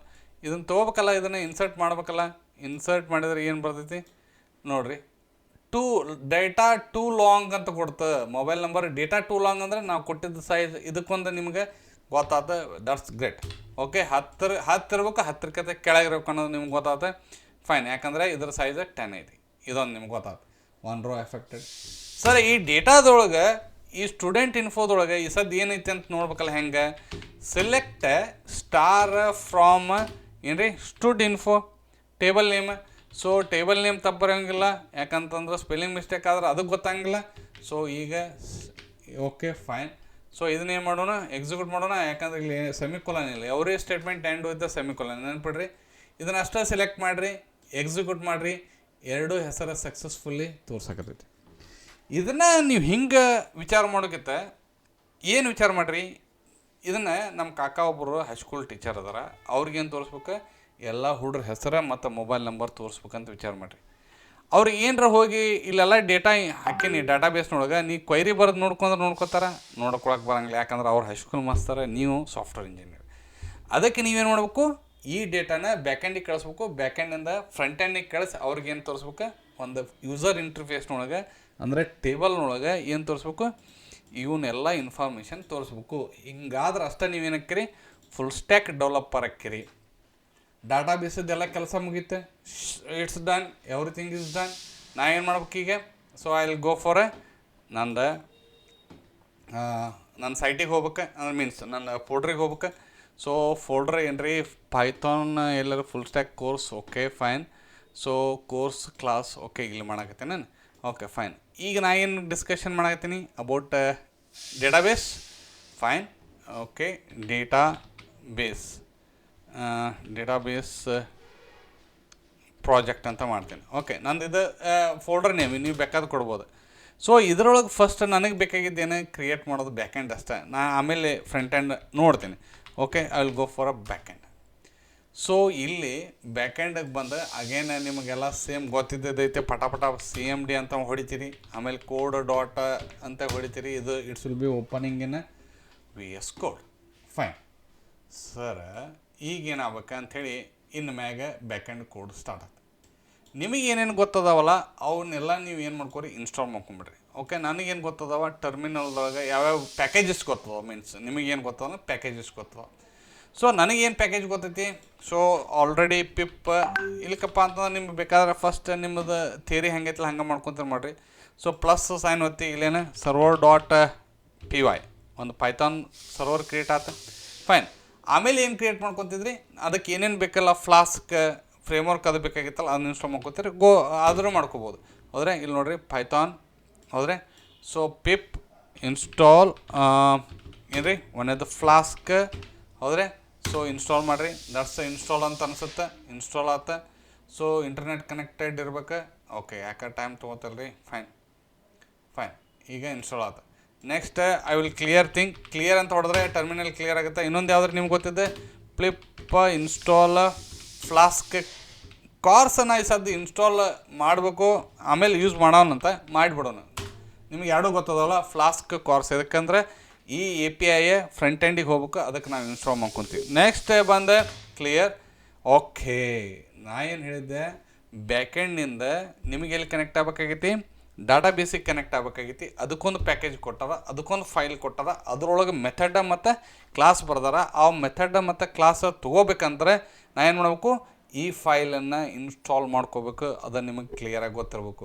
ಇದನ್ನು ತೊಗೋಬೇಕಲ್ಲ, ಇದನ್ನು ಇನ್ಸರ್ಟ್ ಮಾಡ್ಬೇಕಲ್ಲ. ಇನ್ಸರ್ಟ್ ಮಾಡಿದ್ರೆ ಏನು ಬರ್ತೈತಿ ನೋಡಿರಿ, ಡೇಟಾ ಟೂ ಲಾಂಗ್ ಅಂತ ಕೊಡ್ತದೆ. Mobile number data two long ಅಂದರೆ ನಾವು ಕೊಟ್ಟಿದ್ದ ಸೈಜ್ ಇದಕ್ಕೊಂದು ನಿಮಗೆ ಗೊತ್ತಾತ. That's great. ಓಕೆ, 10 ಇರ್ಬೇಕು, 10ಕ್ಕಿಂತ ಕೆಳಗಿರ್ಬೇಕು ಅನ್ನೋದು ನಿಮ್ಗೆ ಗೊತ್ತಾಗುತ್ತೆ. ಫೈನ್, ಯಾಕಂದರೆ ಇದ್ರ ಸೈಜ್ 10 ಐತಿ. ಇದೊಂದು ನಿಮ್ಗೆ ಗೊತ್ತಾಗುತ್ತೆ. 1 ರೋ ಎಫೆಕ್ಟೆಡ್. ಸರ್ ಈ ಡೇಟಾದೊಳಗೆ, ಈ ಸ್ಟೂಡೆಂಟ್ ಇನ್ಫೋದೊಳಗೆ ಈ ಸದ್ದು ಏನೈತಿ ಅಂತ ನೋಡ್ಬೇಕಲ್ಲ. ಹೆಂಗೆ, ಸೆಲೆಕ್ಟ್ ಸ್ಟಾರ್ ಫ್ರಾಮ್ ಏನು ರೀ, stood info table name. So table name ತಪ್ಪು ಬರೋಂಗಿಲ್ಲ, ಯಾಕಂತಂದ್ರೆ ಸ್ಪೆಲ್ಲಿಂಗ್ ಮಿಸ್ಟೇಕ್ ಆದ್ರೆ ಅದಕ್ಕೆ ಗೊತ್ತಾಗಿಲ್ಲ. ಸೊ ಈಗ ಓಕೆ ಫೈನ್. ಸೊ ಇದನ್ನೇನು ಮಾಡೋಣ, ಎಕ್ಸಿಕ್ಯೂಟ್ ಮಾಡೋಣ. ಯಾಕಂದ್ರೆ ಇಲ್ಲಿ ಸೆಮಿಕೊಲನ್ ಇಲ್ಲ, every statement end with the semicolon. ನೆನ್ಪಿಡ್ರಿ, ಇದನ್ನು ಅಷ್ಟೇ ಸೆಲೆಕ್ಟ್ ಮಾಡಿರಿ, ಎಕ್ಸಿಕ್ಯೂಟ್ ಮಾಡಿರಿ, ಎರಡೂ ಹೆಸರು ಸಕ್ಸಸ್ಫುಲ್ಲಿ ತೋರ್ಸಕತ್ತೈತಿ. ಇದನ್ನು ನೀವು ಹಿಂಗೆ ವಿಚಾರ ಮಾಡೋಕ್ಕಿಂತ ಏನು ವಿಚಾರ ಮಾಡಿರಿ, ಇದನ್ನು ನಮ್ಮ ಕಾಕ ಒಬ್ಬರು ಹೈಸ್ಕೂಲ್ ಟೀಚರ್ ಅದಾರ, ಅವ್ರಿಗೇನು ತೋರಿಸ್ಬೇಕು, ಎಲ್ಲ ಹುಡ್ರ ಹೆಸರು ಮತ್ತು ಮೊಬೈಲ್ ನಂಬರ್ ತೋರಿಸ್ಬೇಕಂತ ವಿಚಾರ ಮಾಡಿರಿ. ಅವ್ರಿಗೆ ಏನರ ಹೋಗಿ ಇಲ್ಲೆಲ್ಲ ಡೇಟಾ ಹಾಕೀನಿ ಡಾಟಾಬೇಸ್ನೊಳಗೆ, ನೀ ಕ್ವೈರಿ ಬರೋದು ನೋಡ್ಕೋತಾರೆ, ನೋಡ್ಕೊಳಕ್ಕೆ ಬರೋಂಗಿಲ್ಲ. ಯಾಕಂದ್ರೆ ಅವ್ರು ಹೈಸ್ಕೂಲ್ ಮಾಸ್ತರ, ನೀವು ಸಾಫ್ಟ್ವೇರ್ ಇಂಜಿನಿಯರ್. ಅದಕ್ಕೆ ನೀವೇನು ಮಾಡಬೇಕು, ಈ ಡೇಟಾನ ಬ್ಯಾಕೆಂಡಿಗೆ ಕಳಿಸ್ಬೇಕು, ಬ್ಯಾಕೆಂಡಿಂದ ಫ್ರಂಟ್ ಎಂಡಿಗೆ ಕಳಿಸಿ ಅವ್ರಿಗೇನು ತೋರಿಸ್ಬೇಕು, ಒಂದು ಯೂಸರ್ ಇಂಟರ್ಫೇಸ್ನೊಳಗೆ ಅಂದರೆ ಟೇಬಲ್ನೊಳಗೆ ಏನು ತೋರಿಸ್ಬೇಕು, ಇವನ್ನೆಲ್ಲ ಇನ್ಫಾರ್ಮೇಷನ್ ತೋರಿಸ್ಬೇಕು. ಹಿಂಗಾದ್ರೆ ಅಷ್ಟೇ ನೀವೇನು ಹಾಕಿರಿ, ಫುಲ್ ಸ್ಟ್ಯಾಕ್ ಡೆವಲಪರ್ ಹಾಕಿರಿ. ಡಾಟಾ ಬೇಸದ್ದೆಲ್ಲ ಕೆಲಸ ಮುಗೀತೆ, it's done, everything is done. ನಾ ಏನು ಮಾಡ್ಬೇಕು ಈಗ, so I will go for ನನ್ನ ಸೈಟಿಗೆ ಹೋಗ್ಬೇಕು, ಅಂದ್ರೆ ಮೀನ್ಸ್ ನನ್ನ ಫೋಲ್ಡ್ರಿಗೆ ಹೋಗ್ಬೇಕು. ಸೊ ಫೋಲ್ಡ್ರ್ ಏನ್ರಿ, ಪೈಥಾನ್ ಎಲ್ಲರೂ full stack course, okay fine. So course class, okay ಇಲ್ಲಿ ಮಾಡಾಕತ್ತೀನಿ ನಾನು, ಓಕೆ ಫೈನ್. ಈಗ ನಾ ಏನು ಡಿಸ್ಕಷನ್ ಮಾಡಾಕತ್ತೀನಿ about database, fine, okay. Database project ಅಂತ ಮಾಡ್ತೀನಿ, ಓಕೆ. ನಂದು ಇದು ಫೋಲ್ಡರ್ ನೇಮ್ ನೀವು ಬೇಕಾದ್ರೆ ಕೊಡ್ಬೋದು. ಸೊ ಇದರೊಳಗೆ ಫಸ್ಟ್ ನನಗೆ ಬೇಕಾಗಿದ್ದೇನೆ ಕ್ರಿಯೇಟ್ ಮಾಡೋದು ಬ್ಯಾಕ್ ಎಂಡ್ ಅಷ್ಟೇ. ನಾ ಆಮೇಲೆ ಫ್ರಂಟ್ ಎಂಡ್ ನೋಡ್ತೀನಿ, okay. I will go for a back end. So ಇಲ್ಲಿ ಬ್ಯಾಕ್ ಎಂಡಿಗೆ ಬಂದು ಅಗೇನ್ ನಿಮಗೆಲ್ಲ ಸೇಮ್ ಗೊತ್ತಿದ್ದೈತೆ, ಪಟ CMD ಅಂತ ಹೊಡಿತೀರಿ, ಆಮೇಲೆ ಕೋಡ್ ಡಾಟ್ ಅಂತ ಹೊಡಿತೀರಿ. ಇದು it's will be opening in VS code, fine. Sir ಈಗೇನಾಗಬೇಕು ಅಂಥೇಳಿ ಇನ್ನು ಮ್ಯಾಗ ಬ್ಯಾಕ್ ಎಂಡ್ ಕೋಡ್ ಸ್ಟಾರ್ಟ್ ಆಗ್ತದೆ. ನಿಮಗೆ ಏನೇನು ಗೊತ್ತದಾವಲ್ಲ ಅವನ್ನೆಲ್ಲ ನೀವು ಏನು ಮಾಡ್ಕೊರಿ, ಇನ್ಸ್ಟಾಲ್ ಮಾಡ್ಕೊಂಬಿಡ್ರಿ, ಓಕೆ. ನನಗೇನು ಗೊತ್ತದಾವ, ಟರ್ಮಿನಲ್ದೊಳಗೆ ಯಾವ್ಯಾವ ಪ್ಯಾಕೇಜಸ್ ಗೊತ್ತದ, ಮೀನ್ಸ್ ನಿಮಗೇನು ಗೊತ್ತದ ಪ್ಯಾಕೇಜಸ್ ಗೊತ್ತದ. ಸೊ ನನಗೇನು ಪ್ಯಾಕೇಜ್ ಗೊತ್ತೈತಿ, ಸೊ ಆಲ್ರೆಡಿ ಪಿಪ್ ಇಲ್ಲಕ್ಕಪ್ಪ ಅಂತಂದ್ರೆ ನಿಮ್ಗೆ ಬೇಕಾದ್ರೆ ಫಸ್ಟ್ ನಿಮ್ಮದು ಥಿಯರಿ ಹೆಂಗೈತಿಲ್ಲ ಹಂಗೆ ಮಾಡ್ಕೊತಾರೆ ಮಾಡಿರಿ. ಸೊ ಪ್ಲಸ್ ಸೈನ್ ಒತ್ತಿ, ಇಲ್ಲೇನು server.py ಒಂದು ಪೈಥಾನ್ ಸರ್ವರ್ ಕ್ರಿಯೇಟ್ ಆಯ್ತು, ಫೈನ್. ಆಮೇಲೆ ಏನು ಕ್ರಿಯೇಟ್ ಮಾಡ್ಕೊತಿದ್ರಿ, ಅದಕ್ಕೆ ಏನೇನು ಬೇಕಲ್ಲ, ಫ್ಲಾಸ್ಕ್ ಫ್ರೇಮ್ವರ್ಕ್ ಅದು ಬೇಕಾಗಿತ್ತಲ್ಲ ಅದನ್ನ ಇನ್ಸ್ಟಾಲ್ ಮಾಡ್ಕೊತೀರಿ, ಆದರೂ ಮಾಡ್ಕೋಬೋದು. ಹೌದ್ರೆ ಇಲ್ಲಿ ನೋಡಿರಿ ಪೈಥಾನ್, ಹೌದ್ರೆ. ಸೊ ಪಿಪ್ ಇನ್ಸ್ಟಾಲ್ ಏನ್ರಿ ಒಂದೇದು ಫ್ಲಾಸ್ಕ್, ಹೌದ್ರೆ. ಸೊ ಇನ್ಸ್ಟಾಲ್ ಮಾಡಿರಿ, ದಟ್ಸ್ ಇನ್ಸ್ಟಾಲ್ ಅಂತ ಅನ್ಸುತ್ತೆ, ಇನ್ಸ್ಟಾಲ್ ಆತ. ಸೊ ಇಂಟರ್ನೆಟ್ ಕನೆಕ್ಟೆಡ್ ಇರ್ಬೇಕು, ಓಕೆ. ಯಾಕೆ ಟೈಮ್ ತೊಗೋತಲ್ರಿ, ಫೈನ್. ಈಗ ಇನ್ಸ್ಟಾಲ್ ಆತ. ನೆಕ್ಸ್ಟ್ ಐ ವಿಲ್ ಕ್ಲಿಯರ್ ಅಂತ ಹೊಡೆದ್ರೆ ಟರ್ಮಿನಲ್ ಕ್ಲಿಯರ್ ಆಗುತ್ತೆ. ಇನ್ನೊಂದು ಯಾವ್ದು ನಿಮ್ಗೆ ಗೊತ್ತಿದೆ, ಪಿಪ್ ಇನ್ಸ್ಟಾಲ್ ಫ್ಲಾಸ್ಕ್ ಕಾರ್ಸನ್ನು ಈ ಸದ್ದು ಇನ್ಸ್ಟಾಲ್ ಮಾಡಬೇಕು, ಆಮೇಲೆ ಯೂಸ್ ಮಾಡೋಣಂತ ಮಾಡಿಬಿಡೋಣ. ನಿಮ್ಗೆ ಎರಡೂ ಗೊತ್ತದಲ್ಲ, ಫ್ಲಾಸ್ಕ್ ಕಾರ್ಸ್. ಯಾಕಂದರೆ ಈ API ಫ್ರಂಟ್ ಎಂಡಿಗೆ ಹೋಗ್ಬೇಕು, ಅದಕ್ಕೆ ನಾವು ಇನ್ಸ್ಟಾಲ್ ಮಾಡ್ಕೊತೀವಿ. ನೆಕ್ಸ್ಟ್ ಬಂದು ಕ್ಲಿಯರ್, ಓಕೆ. ನಾ ಏನು ಹೇಳಿದ್ದೆ, ಬ್ಯಾಕೆಂಡ್ನಿಂದ ನಿಮಗೆ ಎಲ್ಲಿ ಕನೆಕ್ಟ್ ಆಗಬೇಕಾಗೈತಿ, ಡಾಟಾಬೇಸಿಗೆ ಕನೆಕ್ಟ್ ಆಗಬೇಕಾಗೈತಿ. ಅದಕ್ಕೊಂದು ಪ್ಯಾಕೇಜ್ ಕೊಟ್ಟಾರ, ಅದಕ್ಕೊಂದು ಫೈಲ್ ಕೊಟ್ಟಾರ, ಅದರೊಳಗೆ ಮೆಥಡ್ ಮತ್ತು ಕ್ಲಾಸ್ ಬರ್ದಾರ. ಆ ಮೆಥಡ್ ಮತ್ತು ಕ್ಲಾಸ್ ತೊಗೋಬೇಕಂದ್ರೆ ನಾ ಏನು ಮಾಡಬೇಕು, ಈ ಫೈಲನ್ನು ಇನ್ಸ್ಟಾಲ್ ಮಾಡ್ಕೋಬೇಕು. ಅದು ನಿಮಗೆ ಕ್ಲಿಯರಾಗಿ ಗೊತ್ತಿರಬೇಕು.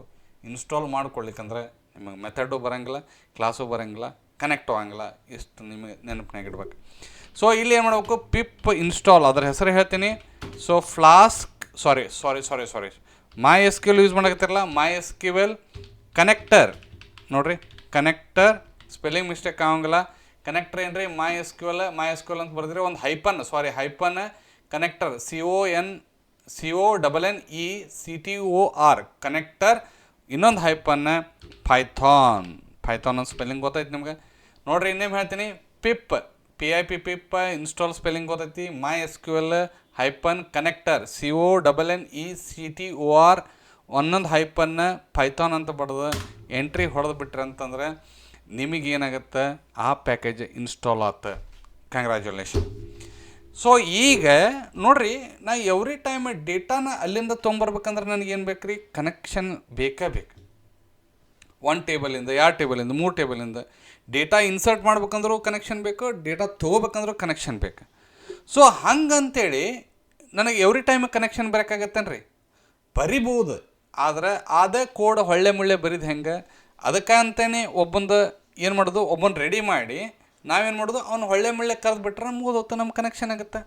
ಇನ್ಸ್ಟಾಲ್ ಮಾಡ್ಕೊಳ್ಲಿಕ್ಕಂದ್ರೆ ನಿಮಗೆ ಮೆಥಡು ಬರೋಂಗಿಲ್ಲ, ಕ್ಲಾಸು ಬರೋಂಗಿಲ್ಲ, ಕನೆಕ್ಟ್ ಆಗಂಗಿಲ್ಲ. ಇಷ್ಟು ನಿಮಗೆ ನೆನಪಿನಾಗ ಇಡ್ಬೇಕು. ಸೊ ಇಲ್ಲಿ ಏನು ಮಾಡಬೇಕು, ಪಿಪ್ ಇನ್ಸ್ಟಾಲ್, ಅದರ ಹೆಸರು ಹೇಳ್ತೀನಿ. ಸೊ ಫ್ಲಾಸ್ಕ್ ಸಾರಿ MySQL ಯೂಸ್ ಮಾಡಕತ್ತಿರಲ್ಲ, MySQL ಕನೆಕ್ಟರ್ ನೋಡಿರಿ, ಕನೆಕ್ಟರ್ ಸ್ಪೆಲ್ಲಿಂಗ್ ಮಿಸ್ಟೇಕ್ ಆಗಂಗಿಲ್ಲ. ಕನೆಕ್ಟರ್ ಏನ್ರಿ, MySQL ಅಂತ ಬರೆದ್ರೆ ಒಂದು ಹೈಪನ್ ಕನೆಕ್ಟರ್, CONNECTOR ಕನೆಕ್ಟರ್, ಇನ್ನೊಂದು ಹೈಪನ್ ಪೈಥಾನ್ ಅಂತ ಸ್ಪೆಲ್ಲಿಂಗ್ ಗೊತ್ತೈತಿ ನಿಮ್ಗೆ. ನೋಡಿರಿ ಇನ್ನೇನು ಹೇಳ್ತೀನಿ, ಪಿಪ್ ಇನ್ಸ್ಟಾಲ್ ಸ್ಪೆಲ್ಲಿಂಗ್ ಗೊತ್ತೈತಿ. MySQL ಹೈಪನ್ ಕನೆಕ್ಟರ್ CONNECTOR ಒಂದೊಂದು ಹೈಪನ್ನ ಪೈಥಾನ್ ಅಂತ ಬಡ್ದು ಎಂಟ್ರಿ ಹೊಡೆದು ಬಿಟ್ರಿ ಅಂತಂದ್ರೆ ನಿಮಗೇನಾಗುತ್ತೆ, ಆ ಪ್ಯಾಕೇಜ್ ಇನ್ಸ್ಟಾಲ್ ಆತ. ಕಂಗ್ರ್ಯಾಚುಲೇಷನ್. ಸೊ ಈಗ ನೋಡಿರಿ, ನಾ ಎವ್ರಿ ಟೈಮ್ ಡೇಟಾನ ಅಲ್ಲಿಂದ ತೊಗೊಂಬರ್ಬೇಕಂದ್ರೆ ನನಗೇನು ಬೇಕು ರೀ, ಕನೆಕ್ಷನ್ ಬೇಕು. ಒಂದು ಟೇಬಲಿಂದ 2 ಟೇಬಲಿಂದ 3 ಟೇಬಲಿಂದ ಡೇಟಾ ಇನ್ಸರ್ಟ್ ಮಾಡ್ಬೇಕಂದ್ರೂ ಕನೆಕ್ಷನ್ ಬೇಕು, ಡೇಟಾ ತೊಗೋಬೇಕಂದ್ರೂ ಕನೆಕ್ಷನ್ ಬೇಕು. ಸೊ ಹಂಗಂತೇಳಿ ನನಗೆ ಎವ್ರಿ ಟೈಮ್ ಕನೆಕ್ಷನ್ ಬೇಕಾಗತ್ತೇನ್ರಿ, ಬರಿಬೋದು. ಆದರೆ ಅದೇ ಕೋಡ್ ಹೊಳ್ಳೆ ಮುಳ್ಳೆ ಬರಿದು ಹೆಂಗೆ, ಅದಕ್ಕೆ ಅಂತಲೇ ಒಬ್ಬಂದು ಏನು ಮಾಡೋದು, ಒಬ್ಬನ ರೆಡಿ ಮಾಡಿ ನಾವೇನು ಮಾಡೋದು, ಅವ್ನು ಹೊಳ್ಳೆ ಮುಳ್ಳೆ ಕರೆದು ಬಿಟ್ರೆ ಮುಗಿದೋಗ್ತಾ ನಮ್ಮ ಕನೆಕ್ಷನ್ ಆಗುತ್ತೆ.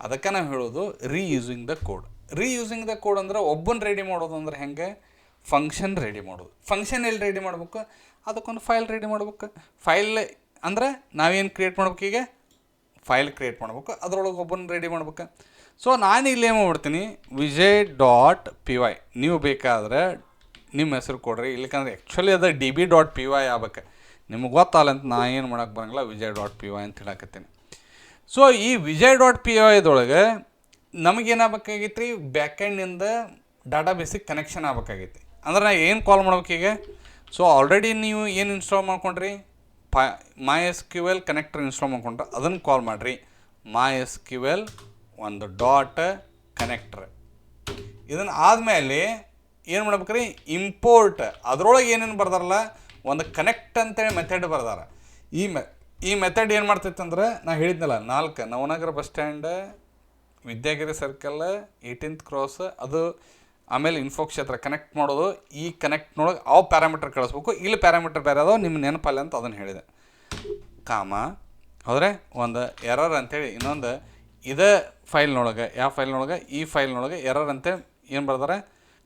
ಅದಕ್ಕೆ ನಾವು ಹೇಳೋದು ರೀಯೂಸಿಂಗ್ ದ ಕೋಡ್. ರೀಯೂಸಿಂಗ್ ದ ಕೋಡ್ ಅಂದ್ರೆ ಒಬ್ಬನ ರೆಡಿ ಮಾಡೋದು ಅಂದ್ರೆ ಹೆಂಗೆ, ಫಂಕ್ಷನ್ ರೆಡಿ ಮಾಡೋದು. ಫಂಕ್ಷನ್ ಎಲ್ಲಿ ರೆಡಿ ಮಾಡ್ಬೇಕು, ಅದಕ್ಕೊಂದು ಫೈಲ್ ರೆಡಿ ಮಾಡ್ಬೇಕು. ಫೈಲ್ ಅಂದ್ರೆ ನಾವೇನು ಕ್ರಿಯೇಟ್ ಮಾಡ್ಬೇಕು, ಈಗ ಫೈಲ್ ಕ್ರಿಯೇಟ್ ಮಾಡ್ಬೇಕು, ಅದರೊಳಗೆ ಒಬ್ಬನ ರೆಡಿ ಮಾಡ್ಬೇಕು. ಸೊ ನಾನು ಇಲ್ಲಿ ಏನು ಮಾಡ್ತೀನಿ, vijay.py. ನೀವು ಬೇಕಾದ್ರೆ ನಿಮ್ಮ ಹೆಸರು ಕೊಡ್ರಿ, ಇಲ್ಲಕಂದ್ರೆ ಆ್ಯಕ್ಚುಲಿ ಅದು db.py ಆಗ್ಬೇಕು. ನಿಮಗೆ ಗೊತ್ತಲ್ಲ ಅಂತ ನಾ ಏನು ಮಾಡೋಕ್ಕೆ ಬರೋಂಗಿಲ್ಲ, vijay.py ಅಂತ ಹೇಳಕತ್ತೀನಿ. ಸೊ ಈ vijay.py ಇದೊಳಗೆ ನಮಗೇನಾಗಬೇಕಾಗಿತ್ತು ರೀ, ಬ್ಯಾಕೆಂಡಿಂದ ಡಾಟಾ ಬೇಸಿಗೆ ಕನೆಕ್ಷನ್ ಆಗ್ಬೇಕಾಗೈತಿ. ಅಂದ್ರೆ ನಾ ಏನು ಕಾಲ್ ಮಾಡ್ಬೇಕು ಈಗ, ಸೊ ಆಲ್ರೆಡಿ ನೀವು ಏನು ಇನ್ಸ್ಟಾಲ್ ಮಾಡ್ಕೊಂಡ್ರಿ, MySQL ಕನೆಕ್ಟರ್ ಇನ್ಸ್ಟಾಲ್ ಮಾಡ್ಕೊಂಡ್ರೆ ಅದನ್ನು ಕಾಲ್ ಮಾಡಿರಿ, MySQL ಒಂದು ಡಾಟ್ ಕನೆಕ್ಟ್ರ್. ಇದನ್ನು ಆದಮೇಲೆ ಏನು ಮಾಡ್ಬೇಕ್ರಿ, ಇಂಪೋರ್ಟ್. ಅದರೊಳಗೆ ಏನೇನು ಬರ್ದಾರಲ್ಲ, ಒಂದು ಕನೆಕ್ಟ್ ಅಂತೇಳಿ ಮೆಥಡ್ ಬರ್ದಾರ. ಈ ಮೆಥಡ್ ಏನು ಮಾಡ್ತೈತೆ ಅಂದ್ರೆ, ನಾ ಹೇಳಿದ್ನಲ್ಲ 4 Navanagar bus stand, Vidyagiri circle, 18th cross, ಅದು ಆಮೇಲೆ ಇನ್ಫೋ ಕ್ಷೇತ್ರ ಕನೆಕ್ಟ್ ಮಾಡೋದು. ಈ ಕನೆಕ್ಟ್ನೊಳಗೆ ಅವು ಪ್ಯಾರಾಮೀಟರ್ ಕಳಿಸ್ಬೇಕು. ಇಲ್ಲಿ ಪ್ಯಾರಾಮೀಟರ್ ಬೇರೆ ಅದಾವೆ, ನಿಮ್ಮ ನೆನಪಲ್ಲ ಅಂತ ಅದನ್ನು ಹೇಳಿದೆ. ಕಾಮ ಹೌದ್ರೆ ಒಂದು ಎರರ್ ಅಂತೇಳಿ ಇನ್ನೊಂದು ಇದೇ ಫೈಲ್ನೊಳಗೆ, ಯಾವ ಫೈಲ್ನೊಳಗೆ, ಈ ಫೈಲ್ನೊಳಗೆ ಎರರ್ ಅಂತೇಳಿ ಏನು ಬರ್ದಾರೆ,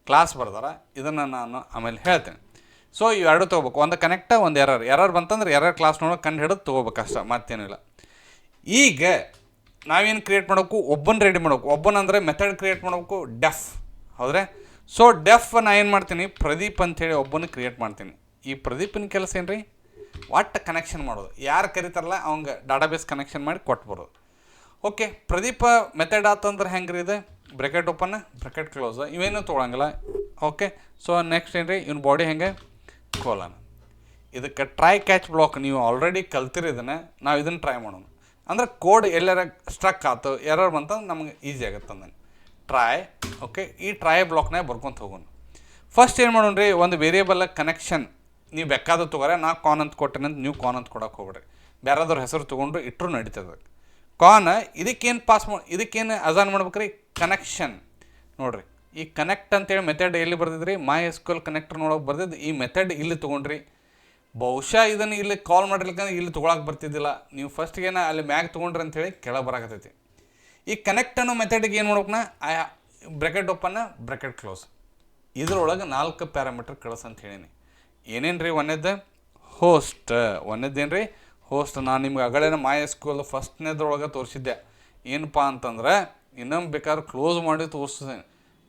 ಕ್ಲಾಸ್ ಬರ್ದಾರೆ. ಇದನ್ನು ನಾನು ಆಮೇಲೆ ಹೇಳ್ತೇನೆ. ಸೊ ಇವೆರಡು ತೊಗೋಬೇಕು, ಒಂದು ಕನೆಕ್ಟ, ಒಂದು ಎರರ್ ಬಂತಂದ್ರೆ ಎರರ್ ಕ್ಲಾಸ್ನೊಳಗೆ ಕಂಡು ಹಿಡಿದು ತೊಗೋಬೇಕು ಅಷ್ಟೇ, ಮತ್ತೇನಿಲ್ಲ. ಈಗ ನಾವೇನು ಕ್ರಿಯೇಟ್ ಮಾಡಬೇಕು, ಒಬ್ಬನ ರೆಡಿ ಮಾಡಬೇಕು. ಒಬ್ಬನಂದರೆ ಮೆಥಡ್ ಕ್ರಿಯೇಟ್ ಮಾಡಬೇಕು, ಡೆಫ್ ಹೌದ್ರೆ. ಸೊ ಡೆಫ್ ನಾ ಏನು ಮಾಡ್ತೀನಿ, ಪ್ರದೀಪ್ ಅಂಥೇಳಿ ಒಬ್ಬನ ಕ್ರಿಯೇಟ್ ಮಾಡ್ತೀನಿ. ಈ ಪ್ರದೀಪನ ಕೆಲಸ ಏನು ರೀ, ಒಟ್ಟು ಕನೆಕ್ಷನ್ ಮಾಡೋದು. ಯಾರು ಕರೀತಾರಲ್ಲ ಅವಂಗೆ ಡಾಟಾಬೇಸ್ ಕನೆಕ್ಷನ್ ಮಾಡಿ ಕೊಟ್ಬಿಡೋದು. ಓಕೆ, ಪ್ರದೀಪ ಮೆಥಡ್ ಆತಂದ್ರೆ ಹೆಂಗೆ ರೀ, ಇದು ಬ್ರೆಕೆಟ್ ಓಪನ್ ಬ್ರೆಕೆಟ್ ಕ್ಲೋಸ್, ಇವೇನೂ ತೊಗೊಳಂಗಿಲ್ಲ. ಓಕೆ, ಸೊ ನೆಕ್ಸ್ಟ್ ಏನು ರೀ, ಇವ್ನ ಬಾಡಿ ಹೆಂಗೆ ಕೋಲನ್. ಇದಕ್ಕೆ ಟ್ರೈ ಕ್ಯಾಚ್ ಬ್ಲಾಕ್ ನೀವು ಆಲ್ರೆಡಿ ಕಲ್ತಿರಿ. ನಾವು ಇದನ್ನು ಟ್ರೈ ಮಾಡೋಣ. ಅಂದ್ರೆ ಕೋಡ್ ಎಲ್ಲರ ಸ್ಟ್ರಕ್ ಆಯ್ತು, ಎರರ್ ಬಂತಂದ್ರೆ ನಮಗೆ ಈಸಿ ಆಗುತ್ತೆ ಅಂದಂಗೆ. ಟ್ರೈ. ಓಕೆ, ಈ ಟ್ರೈ ಬ್ಲಾಕ್ನಾಗ ಬರ್ಕೊಂತ ಹೋಗೋಣ. ಫಸ್ಟ್ ಏನು ಮಾಡೋಣ ರೀ, ಒಂದು ವೇರಿಯೇಬಲ್ ಕನೆಕ್ಷನ್ ನೀವು ಬೇಕಾದ ತೊಗೊರೆ. ನಾ ಕಾನ್ ಅಂತ ಕೊಟ್ಟೇನೆ ಅಂತ ನೀವು ಕಾನ್ ಅಂತ ಕೊಡೋಕೆ ಹೋಗ್ಬೇಡ್ರಿ. ಬೇರೆದವ್ರ ಹೆಸರು ತೊಗೊಂಡ್ರು ಇಟ್ಟರು ನಡೀತದೆ. ಕಾನ್ ಇದಕ್ಕೇನು ಇದಕ್ಕೇನು ಅಸಾನ್ ಮಾಡ್ಬೇಕು ರೀ, ಕನೆಕ್ಷನ್. ನೋಡಿರಿ, ಈ ಕನೆಕ್ಟ್ ಅಂತೇಳಿ ಮೆಥಡ್ ಎಲ್ಲಿ ಬರ್ದಿದ್ರಿ, MySQL ಕನೆಕ್ಟರ್ನೊಳಗೆ ಬರ್ದಿದ್ದು. ಈ ಮೆಥಡ್ ಇಲ್ಲಿ ತೊಗೊಂಡ್ರಿ. ಬಹುಶಃ ಇದನ್ನು ಇಲ್ಲಿ ಕಾಲ್ ಮಾಡಿರ್ಲಿಕ್ಕಂದ್ರೆ ಇಲ್ಲಿ ತೊಗೊಳಕ್ಕೆ ಬರ್ತಿದ್ದಿಲ್ಲ. ನೀವು ಫಸ್ಟ್ಗೇನ ಅಲ್ಲಿ ಮ್ಯಾಗ್ ತೊಗೊಂಡ್ರಿ ಅಂಥೇಳಿ ಕೆಳಗೆ ಬರಾಕತ್ತೈತಿ. ಈ ಕನೆಕ್ಟ್ ಅನ್ನೋ ಮೆಥಡಿಗೆ ಏನು ಮಾಡ್ಬೇಕನ್ನ, ಬ್ರೆಕೆಟ್ ಓಪನ್ ಬ್ರೆಕೆಟ್ ಕ್ಲೋಸ್, ಇದ್ರೊಳಗೆ 4 ಪ್ಯಾರಾಮೀಟರ್ ಕಳಿಸ್ ಅಂತ ಹೇಳೀನಿ. ಏನೇನು ರೀ, ಒಂದೇದು ಹೋಸ್ಟ್. ಒಂದೇದೇನು ರೀ, ಹೋಸ್ಟ್. ನಾನು ನಿಮ್ಗೆ ಅಗಳೇನ MySQL ಫಸ್ಟ್ನೇದ್ರೊಳಗೆ ತೋರಿಸಿದ್ದೆ. ಏನಪ್ಪ ಅಂತಂದ್ರೆ, ಇನ್ನೊಮ್ಮೆ ಬೇಕಾದ್ರೆ ಕ್ಲೋಸ್ ಮಾಡಿ ತೋರಿಸ್ತೀನಿ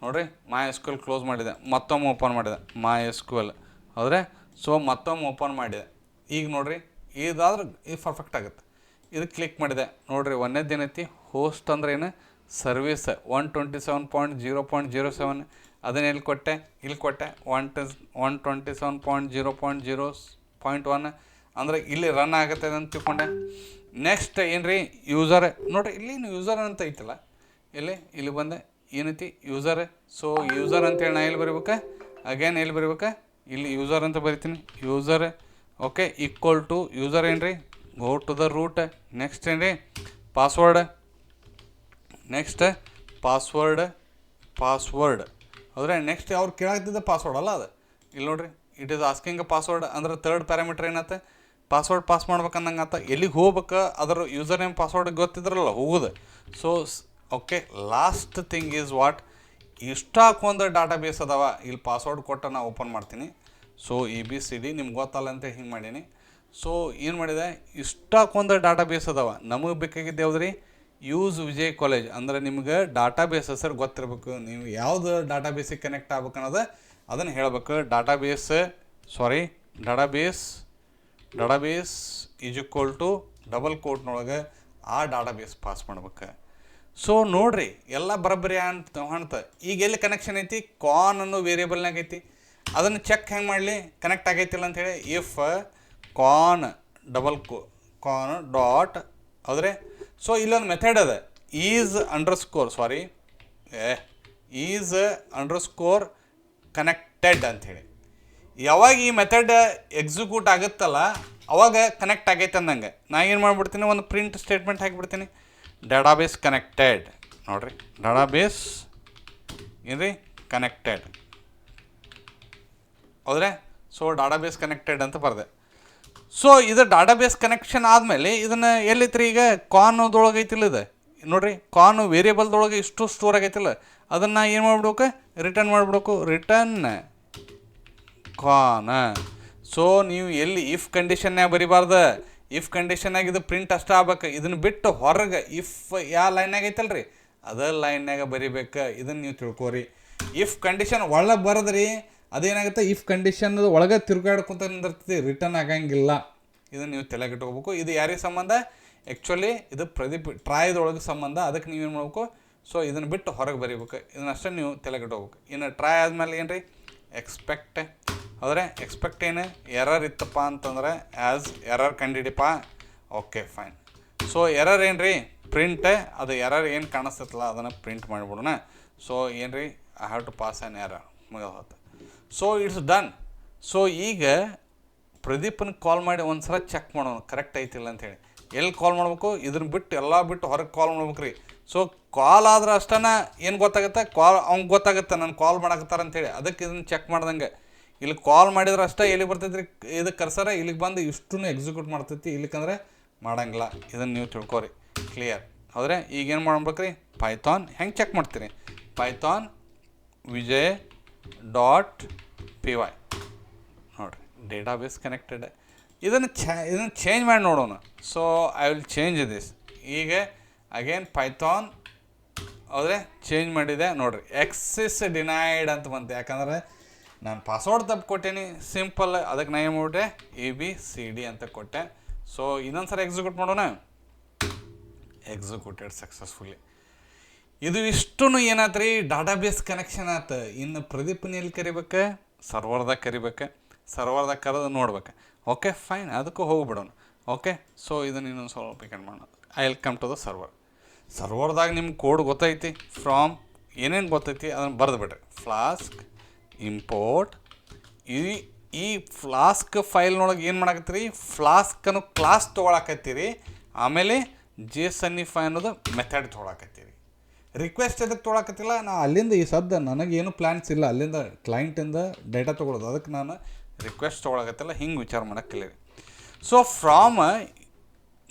ನೋಡಿರಿ. MySQL ಕ್ಲೋಸ್ ಮಾಡಿದೆ, ಮತ್ತೊಮ್ಮೆ ಓಪನ್ ಮಾಡಿದೆ MySQL ಹೌದ್ರೆ. ಸೊ ಮತ್ತೊಮ್ಮೆ ಓಪನ್ ಮಾಡಿದೆ. ಈಗ ನೋಡಿರಿ, ಇದಾದ್ರೆ ಇದು ಪರ್ಫೆಕ್ಟ್ ಆಗುತ್ತೆ. ಇದು ಕ್ಲಿಕ್ ಮಾಡಿದೆ ನೋಡಿರಿ. ಒಂದೇದೇನೈತಿ, ಹೋಸ್ಟ್ ಅಂದ್ರೆ ಏನು, ಸರ್ವಿಸ್ 127.0.07. ಅದನ್ನ ಎಲ್ಲಿ ಕೊಟ್ಟೆ, ಇಲ್ಲಿ ಕೊಟ್ಟೆ 127.0.0.1 ಅಂದರೆ ಇಲ್ಲಿ ರನ್ ಆಗುತ್ತೆ ಅಂತ ತಿಳ್ಕೊಂಡೆ. ನೆಕ್ಸ್ಟ್ ಏನು ರೀ, ಯೂಸರ್. ನೋಡಿರಿ, ಇಲ್ಲಿ ಯೂಸರ್ ಅಂತ ಐತಲ್ಲ, ಇಲ್ಲಿ ಬಂದೆ ಏನೈತಿ ಯೂಸರ್. ಸೊ ಯೂಸರ್ ಅಂತೇಳಿ ನಾ ಎಲ್ಲಿ ಬರೀಬೇಕಾ, ಅಗೇನ್ ಎಲ್ಲಿ ಬರೀಬೇಕಾ, ಇಲ್ಲಿ ಯೂಸರ್ ಅಂತ ಬರಿತೀನಿ. User okay equal to user ಏನು ರೀ, go to the root. Next ಏನು ರೀ, ಪಾಸ್ವರ್ಡ್. ನೆಕ್ಸ್ಟ್ ಪಾಸ್ವರ್ಡ್ ಹೌದ್ರೆ. ನೆಕ್ಸ್ಟ್ ಅವ್ರು ಕೇಳಾಗ್ತಿದ್ದ ಪಾಸ್ವರ್ಡ್ ಅಲ್ಲ ಅದು. ಇಲ್ಲಿ ನೋಡಿರಿ, ಇಟ್ ಈಸ್ ಆಸ್ಕಿಂಗ್ ಪಾಸ್ವರ್ಡ್ ಅಂದ್ರೆ ಥರ್ಡ್ ಪ್ಯಾರಾಮೀಟರ್ ಏನತ್ತೆ, ಪಾಸ್ವರ್ಡ್ ಪಾಸ್ ಮಾಡ್ಬೇಕಂದಂಗೆ ಆತ. ಎಲ್ಲಿಗೆ ಹೋಗ್ಬೇಕು, ಅದರ ಯೂಸರ್ ನೇಮ್ ಪಾಸ್ವರ್ಡ್ ಗೊತ್ತಿದ್ರಲ್ಲ ಹೋಗೋದು. So okay, last thing is what, ಇಷ್ಟಾಕೊಂದು ಡಾಟಾ ಬೇಸ್ ಅದಾವ. ಇಲ್ಲಿ ಪಾಸ್ವರ್ಡ್ ಕೊಟ್ಟು ನಾನು ಓಪನ್ ಮಾಡ್ತೀನಿ. ಸೊ ABCD ನಿಮ್ಗೆ ಗೊತ್ತಲ್ಲ ಅಂತ ಹಿಂಗೆ ಮಾಡೀನಿ. ಸೊ ಏನು ಮಾಡಿದೆ, ಇಷ್ಟಾಕೊಂದು ಡಾಟಾ ಬೇಸ್ ಅದಾವ. ನಮಗೆ ಬೇಕಾಗಿದ್ದು ಯಾವ್ದು ರೀ, ಯೂಸ್ ವಿಜಯ್ ಕಾಲೇಜ್. ಅಂದ್ರೆ ನಿಮ್ಗೆ ಡಾಟಾ ಬೇಸ್ ಹೆಸರು ಗೊತ್ತಿರಬೇಕು. ನೀವು ಯಾವುದು ಡಾಟಾ ಬೇಸಿಗೆ ಕನೆಕ್ಟ್ ಆಗ್ಬೇಕು ಅನ್ನೋದು ಅದನ್ನು ಹೇಳಬೇಕು. Database is equal to double ಕೋಟ್ನೊಳಗೆ ಆ ಡಾಟಾಬೇಸ್ ಪಾಸ್ ಮಾಡ್ಬೇಕು. ಸೊ ನೋಡಿರಿ, ಎಲ್ಲ ಬರೋಬ್ಬರಿ ಅಂತ ಕಾಣ್ತ. ಈಗ ಎಲ್ಲಿ ಕನೆಕ್ಷನ್ ಐತಿ, ಕಾನ್ ಅನ್ನೋ ವೇರಿಯೇಬಲ್ನಾಗ ಐತಿ. ಅದನ್ನು ಚೆಕ್ ಹೆಂಗೆ ಮಾಡಲಿ, ಕನೆಕ್ಟ್ ಆಗೈತಿಲ್ಲ ಅಂಥೇಳಿ. ಇಫ್ ಕಾನ್ ಡಾಟ್ ಹೌದ್ರೆ. ಸೊ ಇಲ್ಲೊಂದು ಮೆಥಡ್ ಅದ, ಈಸ್ ಅಂಡರ್ಸ್ಕೋರ್ ಕನೆಕ್ಟೆಡ್ ಅಂಥೇಳಿ. ಯಾವಾಗ ಈ ಮೆಥಡ್ ಎಕ್ಸಿಕ್ಯೂಟ್ ಆಗುತ್ತಲ್ಲ ಅವಾಗ ಕನೆಕ್ಟ್ ಆಗೈತೆ ಅಂದಂಗೆ. ನಾ ಏನು ಮಾಡಿಬಿಡ್ತೀನಿ, ಒಂದು ಪ್ರಿಂಟ್ ಸ್ಟೇಟ್ಮೆಂಟ್ ಹಾಕಿಬಿಡ್ತೀನಿ, ಡಾಟಾಬೇಸ್ ಕನೆಕ್ಟೆಡ್. ನೋಡಿರಿ, ಡಾಟಾಬೇಸ್ ಏನು ರೀ ಕನೆಕ್ಟೆಡ್ ಹೌದ್ರೆ. ಸೊ ಡಾಟಾಬೇಸ್ ಕನೆಕ್ಟೆಡ್ ಅಂತ ಬರೆದೆ. ಸೊ ಇದು ಡಾಟಾಬೇಸ್ ಕನೆಕ್ಷನ್ ಆದಮೇಲೆ ಇದನ್ನು ಎಲ್ಲೈತ್ರಿ, ಈಗ ಕಾನದೊಳಗೆ ಐತಿಲ್ಲ ಇದು ನೋಡಿರಿ. ಕಾನು ವೇರಿಯೇಬಲ್ದೊಳಗೆ ಇಷ್ಟು ಸ್ಟೋರ್ ಆಗೈತಿಲ್ಲ, ಅದನ್ನು ಏನು ಮಾಡ್ಬಿಡ್ಬೇಕು, ರಿಟರ್ನ್ ಮಾಡಿಬಿಡ್ಬೇಕು, ರಿಟರ್ನ್ ಕಾನ್. ಸೊ ನೀವು ಎಲ್ಲಿ ಇಫ್ ಕಂಡೀಷನ್ಯಾಗ ಬರಿಬಾರ್ದು, ಇಫ್ ಕಂಡೀಷನ್ನಾಗ ಇದು ಪ್ರಿಂಟ್ ಅಷ್ಟೇ ಆಗ್ಬೇಕು. ಇದನ್ನು ಬಿಟ್ಟು ಹೊರಗೆ ಇಫ್ ಯಾವ ಲೈನ್ಯಾಗ ಐತಲ್ಲ ರೀ ಅದೇ ಲೈನ್ಯಾಗ ಬರಿಬೇಕು. ಇದನ್ನು ನೀವು ತಿಳ್ಕೊರಿ. ಇಫ್ ಕಂಡೀಷನ್ ಒಳಗೆ ಬರೋದ್ರಿ ಅದೇನಾಗುತ್ತೆ, ಇಫ್ ಕಂಡೀಷನ್ ಒಳಗೆ ತಿರುಗಾಡ್ಕೊಂತ ನಿಂದಿರ್ತೈತಿ, ರಿಟರ್ನ್ ಆಗಂಗಿಲ್ಲ. ಇದನ್ನು ನೀವು ತಲೆಗಿಟ್ಕೋಬೇಕು. ಇದು ಯಾರಿಗೆ ಸಂಬಂಧ, ಆ್ಯಕ್ಚುಲಿ ಇದು ಟ್ರಾಯ್ದೊಳಗೆ ಸಂಬಂಧ. ಅದಕ್ಕೆ ನೀವೇನು ಮಾಡ್ಬೇಕು, ಸೊ ಇದನ್ನು ಬಿಟ್ಟು ಹೊರಗೆ ಬರೀಬೇಕು. ಇದನ್ನಷ್ಟೇ ನೀವು ತಲೆಗಿಟ್ಕೋಬೇಕು. ಇನ್ನು ಟ್ರೈ ಆದಮೇಲೆ ಏನು ರೀ, ಎಕ್ಸ್ಪೆಕ್ಟ್. ಹೌದ್ರೆ ಎಕ್ಸ್ಪೆಕ್ಟ್ ಏನು, ಎರರ್ ಇತ್ತಪ್ಪ ಅಂತಂದ್ರೆ ಆ್ಯಸ್ ಎರರ್ ಕಂಡಿಡಿಪ. Okay fine. ಸೊ ಎರರ್ ಏನು ರೀ, ಪ್ರಿಂಟ್. ಅದು ಎರರ್ ಏನು ಕಾಣಿಸ್ತೈತಲ್ಲ ಅದನ್ನು ಪ್ರಿಂಟ್ ಮಾಡಿಬಿಡೋಣ. ಸೊ ಏನು ರೀ, I have to pass an error, ಮುಗಿದೋಗುತ್ತೆ. So it's done. ಸೊ ಈಗ ಪ್ರದೀಪನ ಕಾಲ್ ಮಾಡಿ ಒಂದು ಸಲ ಚೆಕ್ ಮಾಡೋಣ ಕರೆಕ್ಟ್ ಐತಿಲ್ಲ ಅಂಥೇಳಿ. ಎಲ್ಲಿ ಕಾಲ್ ಮಾಡ್ಬೇಕು, ಇದನ್ನ ಬಿಟ್ಟು ಎಲ್ಲ ಬಿಟ್ಟು ಹೊರಗೆ ಕಾಲ್ ಮಾಡ್ಬೇಕು ರೀ. ಸೊ ಕಾಲ್ ಆದ್ರೆ ಅಷ್ಟನ ಏನು ಗೊತ್ತಾಗುತ್ತೆ, ಅವ್ನಿಗೆ ಗೊತ್ತಾಗುತ್ತೆ ನಾನು ಕಾಲ್ ಮಾಡಾಕತ್ತಾರ ಅಂಥೇಳಿ. ಅದಕ್ಕೆ ಇದನ್ನು ಚೆಕ್ ಮಾಡ್ದಂಗೆ. ಇಲ್ಲಿ ಕಾಲ್ ಮಾಡಿದ್ರೆ ಅಷ್ಟೇ ಎಲ್ಲಿ ಬರ್ತೈತಿ ರೀ, ಇದಕ್ಕೆ ಕರ್ಸರ ಇಲ್ಲಿಗೆ ಬಂದು ಇಷ್ಟನ್ನು ಎಕ್ಸಿಕ್ಯೂಟ್ ಮಾಡ್ತೈತಿ. ಇಲ್ಲಿಕಂದ್ರೆ ಮಾಡಂಗಿಲ್ಲ. ಇದನ್ನು ನೀವು ತಿಳ್ಕೊರಿ. ಕ್ಲಿಯರ್. ಹೌದ್ರೆ ಈಗೇನು ಮಾಡ್ಬೇಕು ರೀ, ಪೈಥಾನ್ ಹೆಂಗೆ ಚೆಕ್ ಮಾಡ್ತೀರಿ, ಪೈಥಾನ್ ವಿಜಯ್ .py ನೋಡಿರಿ, ಡೇಟಾಬೇಸ್ ಕನೆಕ್ಟೆಡ್. ಇದನ್ನು ಚೇಂಜ್ ಮಾಡಿ ನೋಡೋಣ. So I will change this. ಈಗ ಅಗೇನ್ ಪೈಥಾನ್ ಹೌದ್ರೆ ಚೇಂಜ್ ಮಾಡಿದೆ ನೋಡಿರಿ, ಎಕ್ಸಿಸ್ ಡಿನೈಡ್ ಅಂತ ಬಂತು. ಯಾಕಂದರೆ ನಾನು ಪಾಸ್ವರ್ಡ್ ತಪ್ಪು ಕೊಟ್ಟೇನಿ, ಸಿಂಪಲ್. ಅದಕ್ಕೆ ನಾನು ಏನು ಮಾಡಿಬಿಟ್ಟೆ, ABCD ಅಂತ ಕೊಟ್ಟೆ. ಸೊ ಇನ್ನೊಂದು ಸಲ ಎಕ್ಸಿಕ್ಯೂಟ್ ಮಾಡೋಣ. Executed successfully. ಇದು ಇಷ್ಟು ಏನಾಯ್ತು ರೀ, ಡಾಟಾಬೇಸ್ ಕನೆಕ್ಷನ್ ಆಯ್ತು. ಇನ್ನು ಪ್ರದೀಪನ ಎಲ್ಲಿ ಕರಿಬೇಕು, ಸರ್ವರ್ದಾಗ ಕರಿಬೇಕು. ಸರ್ವರ್ದಾಗ ಕರೆದು ನೋಡ್ಬೇಕು. ಓಕೆ ಫೈನ್, ಅದಕ್ಕೂ ಹೋಗಿಬಿಡೋಣ. ಓಕೆ. ಸೊ ಇದನ್ನು ಇನ್ನೊಂದು ಸ್ವಲ್ಪ ಪಿಕನ್ ಮಾಡೋಣ. I will come to the server. ಸರ್ವರ್ದಾಗ ನಿಮ್ಗೆ ಕೋಡ್ ಗೊತ್ತೈತಿ, ಫ್ರಾಮ್ ಏನೇನು ಗೊತ್ತೈತಿ ಅದನ್ನು ಬರೆದು ಬಿಡ್ರಿ. Flask import. ಈ ಫ್ಲಾಸ್ಕ್ ಫೈಲ್ನೊಳಗೆ ಏನು ಮಾಡಾಕತ್ತೀರಿ, ಫ್ಲಾಸ್ಕನ್ನು ಕ್ಲಾಸ್ ತೊಗೊಳಕತ್ತೀರಿ. ಆಮೇಲೆ JSONify ಅನ್ನೋದು ಮೆಥಡ್ ತೊಗೊಳಕತ್ತೀರಿ. ರಿಕ್ವೆಸ್ಟ್ ಎದಕ್ಕೆ ತೊಗೊಳಕತ್ತಿಲ್ಲ, ನಾ ಅಲ್ಲಿಂದ ಈ ಸದ್ದ ನನಗೇನು ಪ್ಲ್ಯಾನ್ಸ್ ಇಲ್ಲ ಅಲ್ಲಿಂದ ಕ್ಲೈಂಟಿಂದ ಡೇಟಾ ತೊಗೊಳೋದು. ಅದಕ್ಕೆ ನಾನು ರಿಕ್ವೆಸ್ಟ್ ತೊಗೊಳಕತ್ತಿಲ್ಲ. ಹಿಂಗೆ ವಿಚಾರ ಮಾಡೋಕ್ಕಿಲ್ಲ. ಸೊ ಫ್ರಾಮ್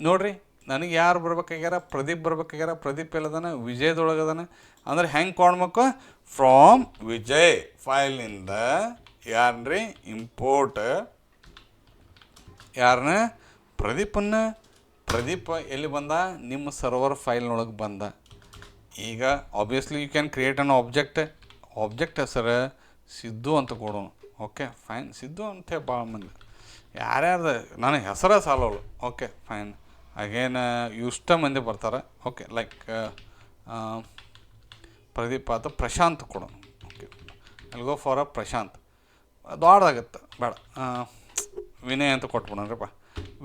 ನೋಡಿರಿ, ನನಗೆ ಯಾರು ಬರ್ಬೇಕಾಗ್ಯಾರ, ಪ್ರದೀಪ್ ಬರ್ಬೇಕಾಗ್ಯಾರ. ಪ್ರದೀಪ್ ಎಲ್ಲದಾನ, ವಿಜಯದೊಳಗದಾನ. ಅಂದ್ರೆ ಹೆಂಗೆ ಕೊಡ್ಬೇಕು, ಫ್ರಾಮ್ ವಿಜಯ್ ಫೈಲಿಂದ ಯಾರನ್ರಿ ಇಂಪೋರ್ಟ್ ಯಾರನ್ನ, ಪ್ರದೀಪ ಎಲ್ಲಿ ಬಂದ, ನಿಮ್ಮ ಸರ್ವರ್ ಫೈಲ್ನೊಳಗೆ ಬಂದ. ಈಗ obviously you can create an object ಹೆಸರು ಸಿದ್ದು ಅಂತ ಕೊಡೋಣ. Okay fine. ಸಿದ್ದು ಅಂತ ಭಾಳ ಮಂದಿ ಯಾರ್ಯಾರ್ದು ನನಗೆ ಹೆಸರೇ ಸಾಲೋಳು. Okay fine. ಅಗೇನ್ ಇಷ್ಟ ಮಂದಿ ಬರ್ತಾರೆ. ಓಕೆ ಲೈಕ್ ಪ್ರದೀಪ್ ಆತ, ಪ್ರಶಾಂತ್ ಕೊಡೋಣ. ಓಕೆ ಅಲ್ಲಿ ಗೋ ಫಾರ್ ಪ್ರಶಾಂತ್. ದೊಡ್ಡದಾಗತ್ತೆ ಬೇಡ, ವಿನಯ್ ಅಂತ ಕೊಟ್ಬಿಡೋಣ್ರಪ್ಪ.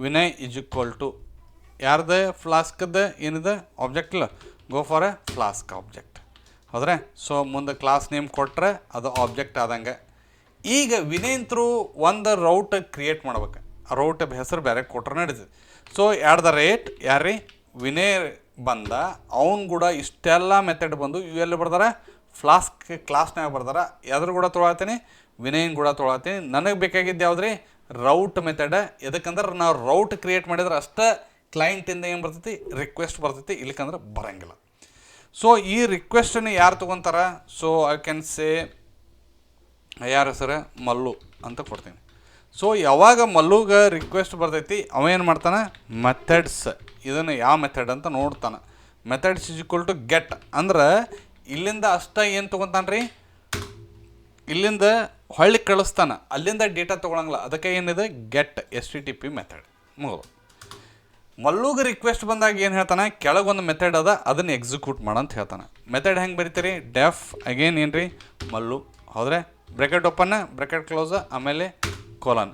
ವಿನಯ್ = ಯಾರ್ದು, ಫ್ಲಾಸ್ಕದ್ದು ಏನಿದೆ ಆಬ್ಜೆಕ್ಟ್ ಇಲ್ಲ, ಗೋ ಫಾರ್ ಫ್ಲಾಸ್ಕ್ ಆಬ್ಜೆಕ್ಟ್. ಹೌದ್ರೆ. ಸೊ ಮುಂದೆ ಕ್ಲಾಸ್ ನೇಮ್ ಕೊಟ್ಟರೆ ಅದು ಆಬ್ಜೆಕ್ಟ್ ಆದಂಗೆ. ಈಗ ವಿನಯ್ ಥ್ರೂ ಒಂದು ರೌಟ್ ಕ್ರಿಯೇಟ್ ಮಾಡ್ಬೇಕು. ಆ ರೌಟ್ ಹೆಸರು ಬೇರೆ ಕೊಟ್ರೆ ನಡೀತದೆ. ಸೊ @ ಯಾರ್ರೀ, ವಿನಯ್ ಬಂದ, ಅವನು ಕೂಡ ಇಷ್ಟೆಲ್ಲ ಮೆಥಡ್ ಬಂದು ಇವೆಲ್ಲ ಬರ್ದಾರೆ, ಫ್ಲಾಸ್ಕ್ ಕ್ಲಾಸ್ನಾಗ ಬರ್ದಾರ. ಯಾವ್ದ್ರ ಕೂಡ ತೊಗೊಳತ್ತೀನಿ, ವಿನಯನ್ ಕೂಡ ತೊಗೊಳತ್ತೀನಿ. ನನಗೆ ಬೇಕಾಗಿದ್ದು ಯಾವ್ದು ರೀ, ರೌಟ್ ಮೆಥಡ್. ಎದಕ್ಕಂದ್ರೆ ನಾವು ರೌಟ್ ಕ್ರಿಯೇಟ್ ಮಾಡಿದ್ರೆ ಅಷ್ಟೇ ಕ್ಲೈಂಟಿಂದ ಏನು ಬರ್ತೈತಿ, ರಿಕ್ವೆಸ್ಟ್ ಬರ್ತೈತಿ. ಇಲ್ಲಕಂದ್ರೆ ಬರೋಂಗಿಲ್ಲ. ಸೊ ಈ ರಿಕ್ವೆಸ್ಟನ್ನು ಯಾರು ತೊಗೊತಾರ, ಸೊ ಐ ಕ್ಯಾನ್ ಸೇ ಯಾರ ಹೆಸರು ಮಲ್ಲು ಅಂತ ಕೊಡ್ತೀನಿ. ಸೊ ಯಾವಾಗ ಮಲ್ಲುಗೆ ರಿಕ್ವೆಸ್ಟ್ ಬರ್ತೈತಿ, ಅವೇನು ಮಾಡ್ತಾನೆ, ಮೆಥಡ್ಸ್ ಇದನ್ನು ಯಾವ ಮೆಥಡ್ ಅಂತ ನೋಡ್ತಾನೆ. Methods = get. ಅಂದ್ರೆ ಇಲ್ಲಿಂದ ಅಷ್ಟೇ ಏನು ತೊಗೊತಾನೆ ರೀ, ಇಲ್ಲಿಂದ ಹೊಳ್ಳಿ ಕಳಿಸ್ತಾನೆ, ಅಲ್ಲಿಂದ ಡೇಟಾ ತೊಗೊಳಂಗಿಲ್ಲ. ಅದಕ್ಕೆ ಏನಿದೆ, ಗೆಟ್ STTP ಮೆಥಡ್ ಮುಗಿದು. ಮಲ್ಲುಗೆ ರಿಕ್ವೆಸ್ಟ್ ಬಂದಾಗ ಏನು ಹೇಳ್ತಾನೆ, ಕೆಳಗೊಂದು ಮೆಥಡ್ ಅದ, ಅದನ್ನು ಎಕ್ಸಿಕ್ಯೂಟ್ ಮಾಡಂತ ಹೇಳ್ತಾನೆ. ಮೆಥಡ್ ಹೆಂಗೆ ಬರೀತೀರಿ, ಡೆಫ್ ಅಗೇನ್ ಏನು ರೀ, ಮಲ್ಲು. ಹೌದ್ರೆ ಬ್ರ್ಯಾಕೆಟ್ ಓಪನ್, ಬ್ರ್ಯಾಕೆಟ್ ಕ್ಲೋಸ್, ಆಮೇಲೆ ಕೋಲನ್.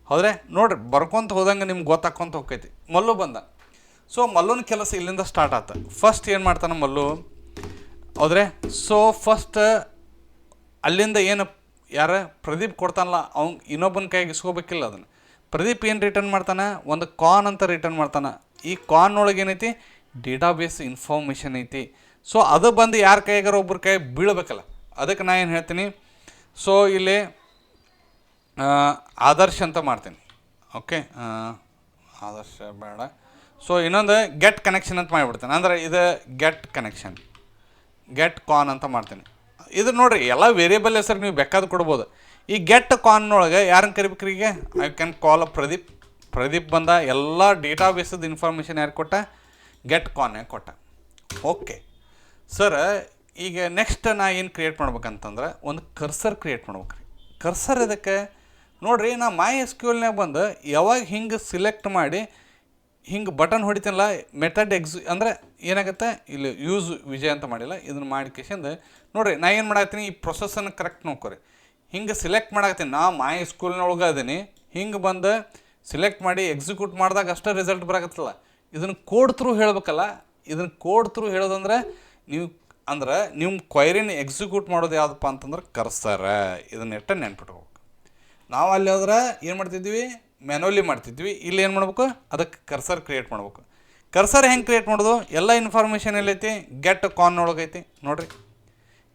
ಹೌದ್ರೆ ನೋಡ್ರಿ, ಬರ್ಕೊಂತ ಹೋದಂಗೆ ನಿಮ್ಗೆ ಗೊತ್ತಾಕೊಂತ ಹೋಗ್ತೈತಿ. ಮಲ್ಲು ಬಂದ. ಸೊ ಮಲ್ಲುನ ಕೆಲಸ ಇಲ್ಲಿಂದ ಸ್ಟಾರ್ಟ್ ಆತ. ಫಸ್ಟ್ ಏನು ಮಾಡ್ತಾನೆ ಮಲ್ಲು, ಹೌದ್ರೆ. ಸೊ ಫಸ್ಟ್ ಅಲ್ಲಿಂದ ಏನು ಯಾರ ಪ್ರದೀಪ್ ಕೊಡ್ತಾನಲ್ಲ, ಅವ್ನು ಇನ್ನೊಬ್ಬನ ಕೈಗೆ ಇಸ್ಕೋಬೇಕಿಲ್ಲ. ಅದನ್ನು ಪ್ರದೀಪ್ ಏನು ರಿಟರ್ನ್ ಮಾಡ್ತಾನೆ, ಒಂದು ಕಾನ್ ಅಂತ ರಿಟರ್ನ್ ಮಾಡ್ತಾನೆ. ಈ ಕಾನ್ನೊಳಗೆ ಏನೈತಿ, ಡೇಟಾಬೇಸ್ ಇನ್ಫಾರ್ಮೇಷನ್ ಐತಿ. ಸೊ ಅದು ಬಂದು ಯಾರ ಕೈಗಾರ ಒಬ್ಬರ ಕೈ ಬೀಳಬೇಕಲ್ಲ. ಅದಕ್ಕೆ ನಾ ಏನು ಹೇಳ್ತೀನಿ, ಸೊ ಇಲ್ಲಿ ಆದರ್ಶ್ ಅಂತ ಮಾಡ್ತೀನಿ. ಓಕೆ ಆದರ್ಶ ಬೇಡ. ಸೊ ಇನ್ನೊಂದು ಗೆಟ್ ಕನೆಕ್ಷನ್ ಅಂತ ಮಾಡಿಬಿಡ್ತೇನೆ. ಅಂದರೆ ಇದು ಗೆಟ್ ಕನೆಕ್ಷನ್. ಗೆಟ್ ಕಾನ್ ಅಂತ ಮಾಡ್ತೀನಿ. ಇದು ನೋಡಿರಿ ಎಲ್ಲ ವೇರಿಯಬಲ್ ಹೆಸರು ನೀವು ಬೇಕಾದ ಕೊಡ್ಬೋದು. ಈ ಗೆಟ್ ಕಾನ್ನೊಳಗೆ ಯಾರನ್ನು ಕರಿಬೇಕ್ರಿ? ಈಗ ಐ ಕ್ಯಾನ್ ಕಾಲ್ ಪ್ರದೀಪ್ ಬಂದ, ಎಲ್ಲ ಡೇಟಾಬೇಸದ ಇನ್ಫಾರ್ಮೇಷನ್ ಯಾರು ಕೊಟ್ಟ? ಗೆಟ್ ಕಾನ್ಯಾಗ ಕೊಟ್ಟ. ಓಕೆ ಸರ್, ಈಗ ನೆಕ್ಸ್ಟ್ ನಾ ಏನು ಕ್ರಿಯೇಟ್ ಮಾಡ್ಬೇಕಂತಂದ್ರೆ ಒಂದು ಕರ್ಸರ್ ಕ್ರಿಯೇಟ್ ಮಾಡ್ಬೇಕು ರೀ. ಕರ್ಸರ್ ಇದಕ್ಕೆ ನೋಡಿರಿ, ನಾ ಮೈ ಎಸ್ ಕ್ಯೂ ಎಲ್ನಾಗ ಬಂದು ಯಾವಾಗ ಹಿಂಗೆ ಸಿಲೆಕ್ಟ್ ಮಾಡಿ ಹಿಂಗೆ ಬಟನ್ ಹೊಡಿತೀನಲ್ಲ, ಮೆಥಡ್ ಅಂದರೆ ಏನಾಗುತ್ತೆ ಇಲ್ಲಿ ಯೂಸ್ ವಿಜಯ್ ಅಂತ ಮಾಡಿಲ್ಲ, ಇದನ್ನು ಮಾಡಿಕೆಸಿಂದ ನೋಡಿರಿ ನಾ ಏನು ಮಾಡಾಕತ್ತೀನಿ, ಈ ಪ್ರೊಸೆಸನ್ನು ಕರೆಕ್ಟ್ ನೋಡ್ಕೊರಿ. ಹಿಂಗೆ ಸಿಲೆಕ್ಟ್ ಮಾಡಾಕತ್ತೀನಿ, ನಾ ಮೈ ಸ್ಕೂಲ್ನೊಳಗೆ ಅದೀನಿ, ಹಿಂಗೆ ಬಂದು ಸಿಲೆಕ್ಟ್ ಮಾಡಿ ಎಕ್ಸಿಕ್ಯೂಟ್ ಮಾಡಿದಾಗ ಅಷ್ಟೇ ರಿಸಲ್ಟ್ ಬರಾಕತ್ತಲ್ಲ. ಇದನ್ನು ಕೋಡ್ ಥ್ರೂ ಹೇಳಬೇಕಲ್ಲ. ಇದನ್ನು ಕೋಡ್ ಥ್ರೂ ಹೇಳೋದಂದ್ರೆ ನಿಮ್ಮ ಕ್ವೈರಿನ ಎಕ್ಸಿಕ್ಯೂಟ್ ಮಾಡೋದು ಯಾವುದಪ್ಪ ಅಂತಂದ್ರೆ ಕರ್ಸರ. ಇದನ್ನ ಎಟ್ಟ ನೆನ್ಪಿಟ್ಬೇಕು. ನಾವು ಅಲ್ಲಿ ಹೋದ್ರೆ ಏನು ಮಾಡ್ತಿದ್ವಿ? ಮ್ಯಾನುವಲಿ ಮಾಡ್ತಿದ್ವಿ. ಇಲ್ಲಿ ಏನು ಮಾಡ್ಬೇಕು? ಅದಕ್ಕೆ ಕರ್ಸರ್ ಕ್ರಿಯೇಟ್ ಮಾಡ್ಬೇಕು. ಕರ್ಸರ್ ಹೆಂಗೆ ಕ್ರಿಯೇಟ್ ಮಾಡೋದು? ಎಲ್ಲ ಇನ್ಫಾರ್ಮೇಷನ್ ಎಲ್ಲೈತಿ? ಗೆಟ್ ಕಾನ್ ಒಳಗೈತಿ ನೋಡಿರಿ.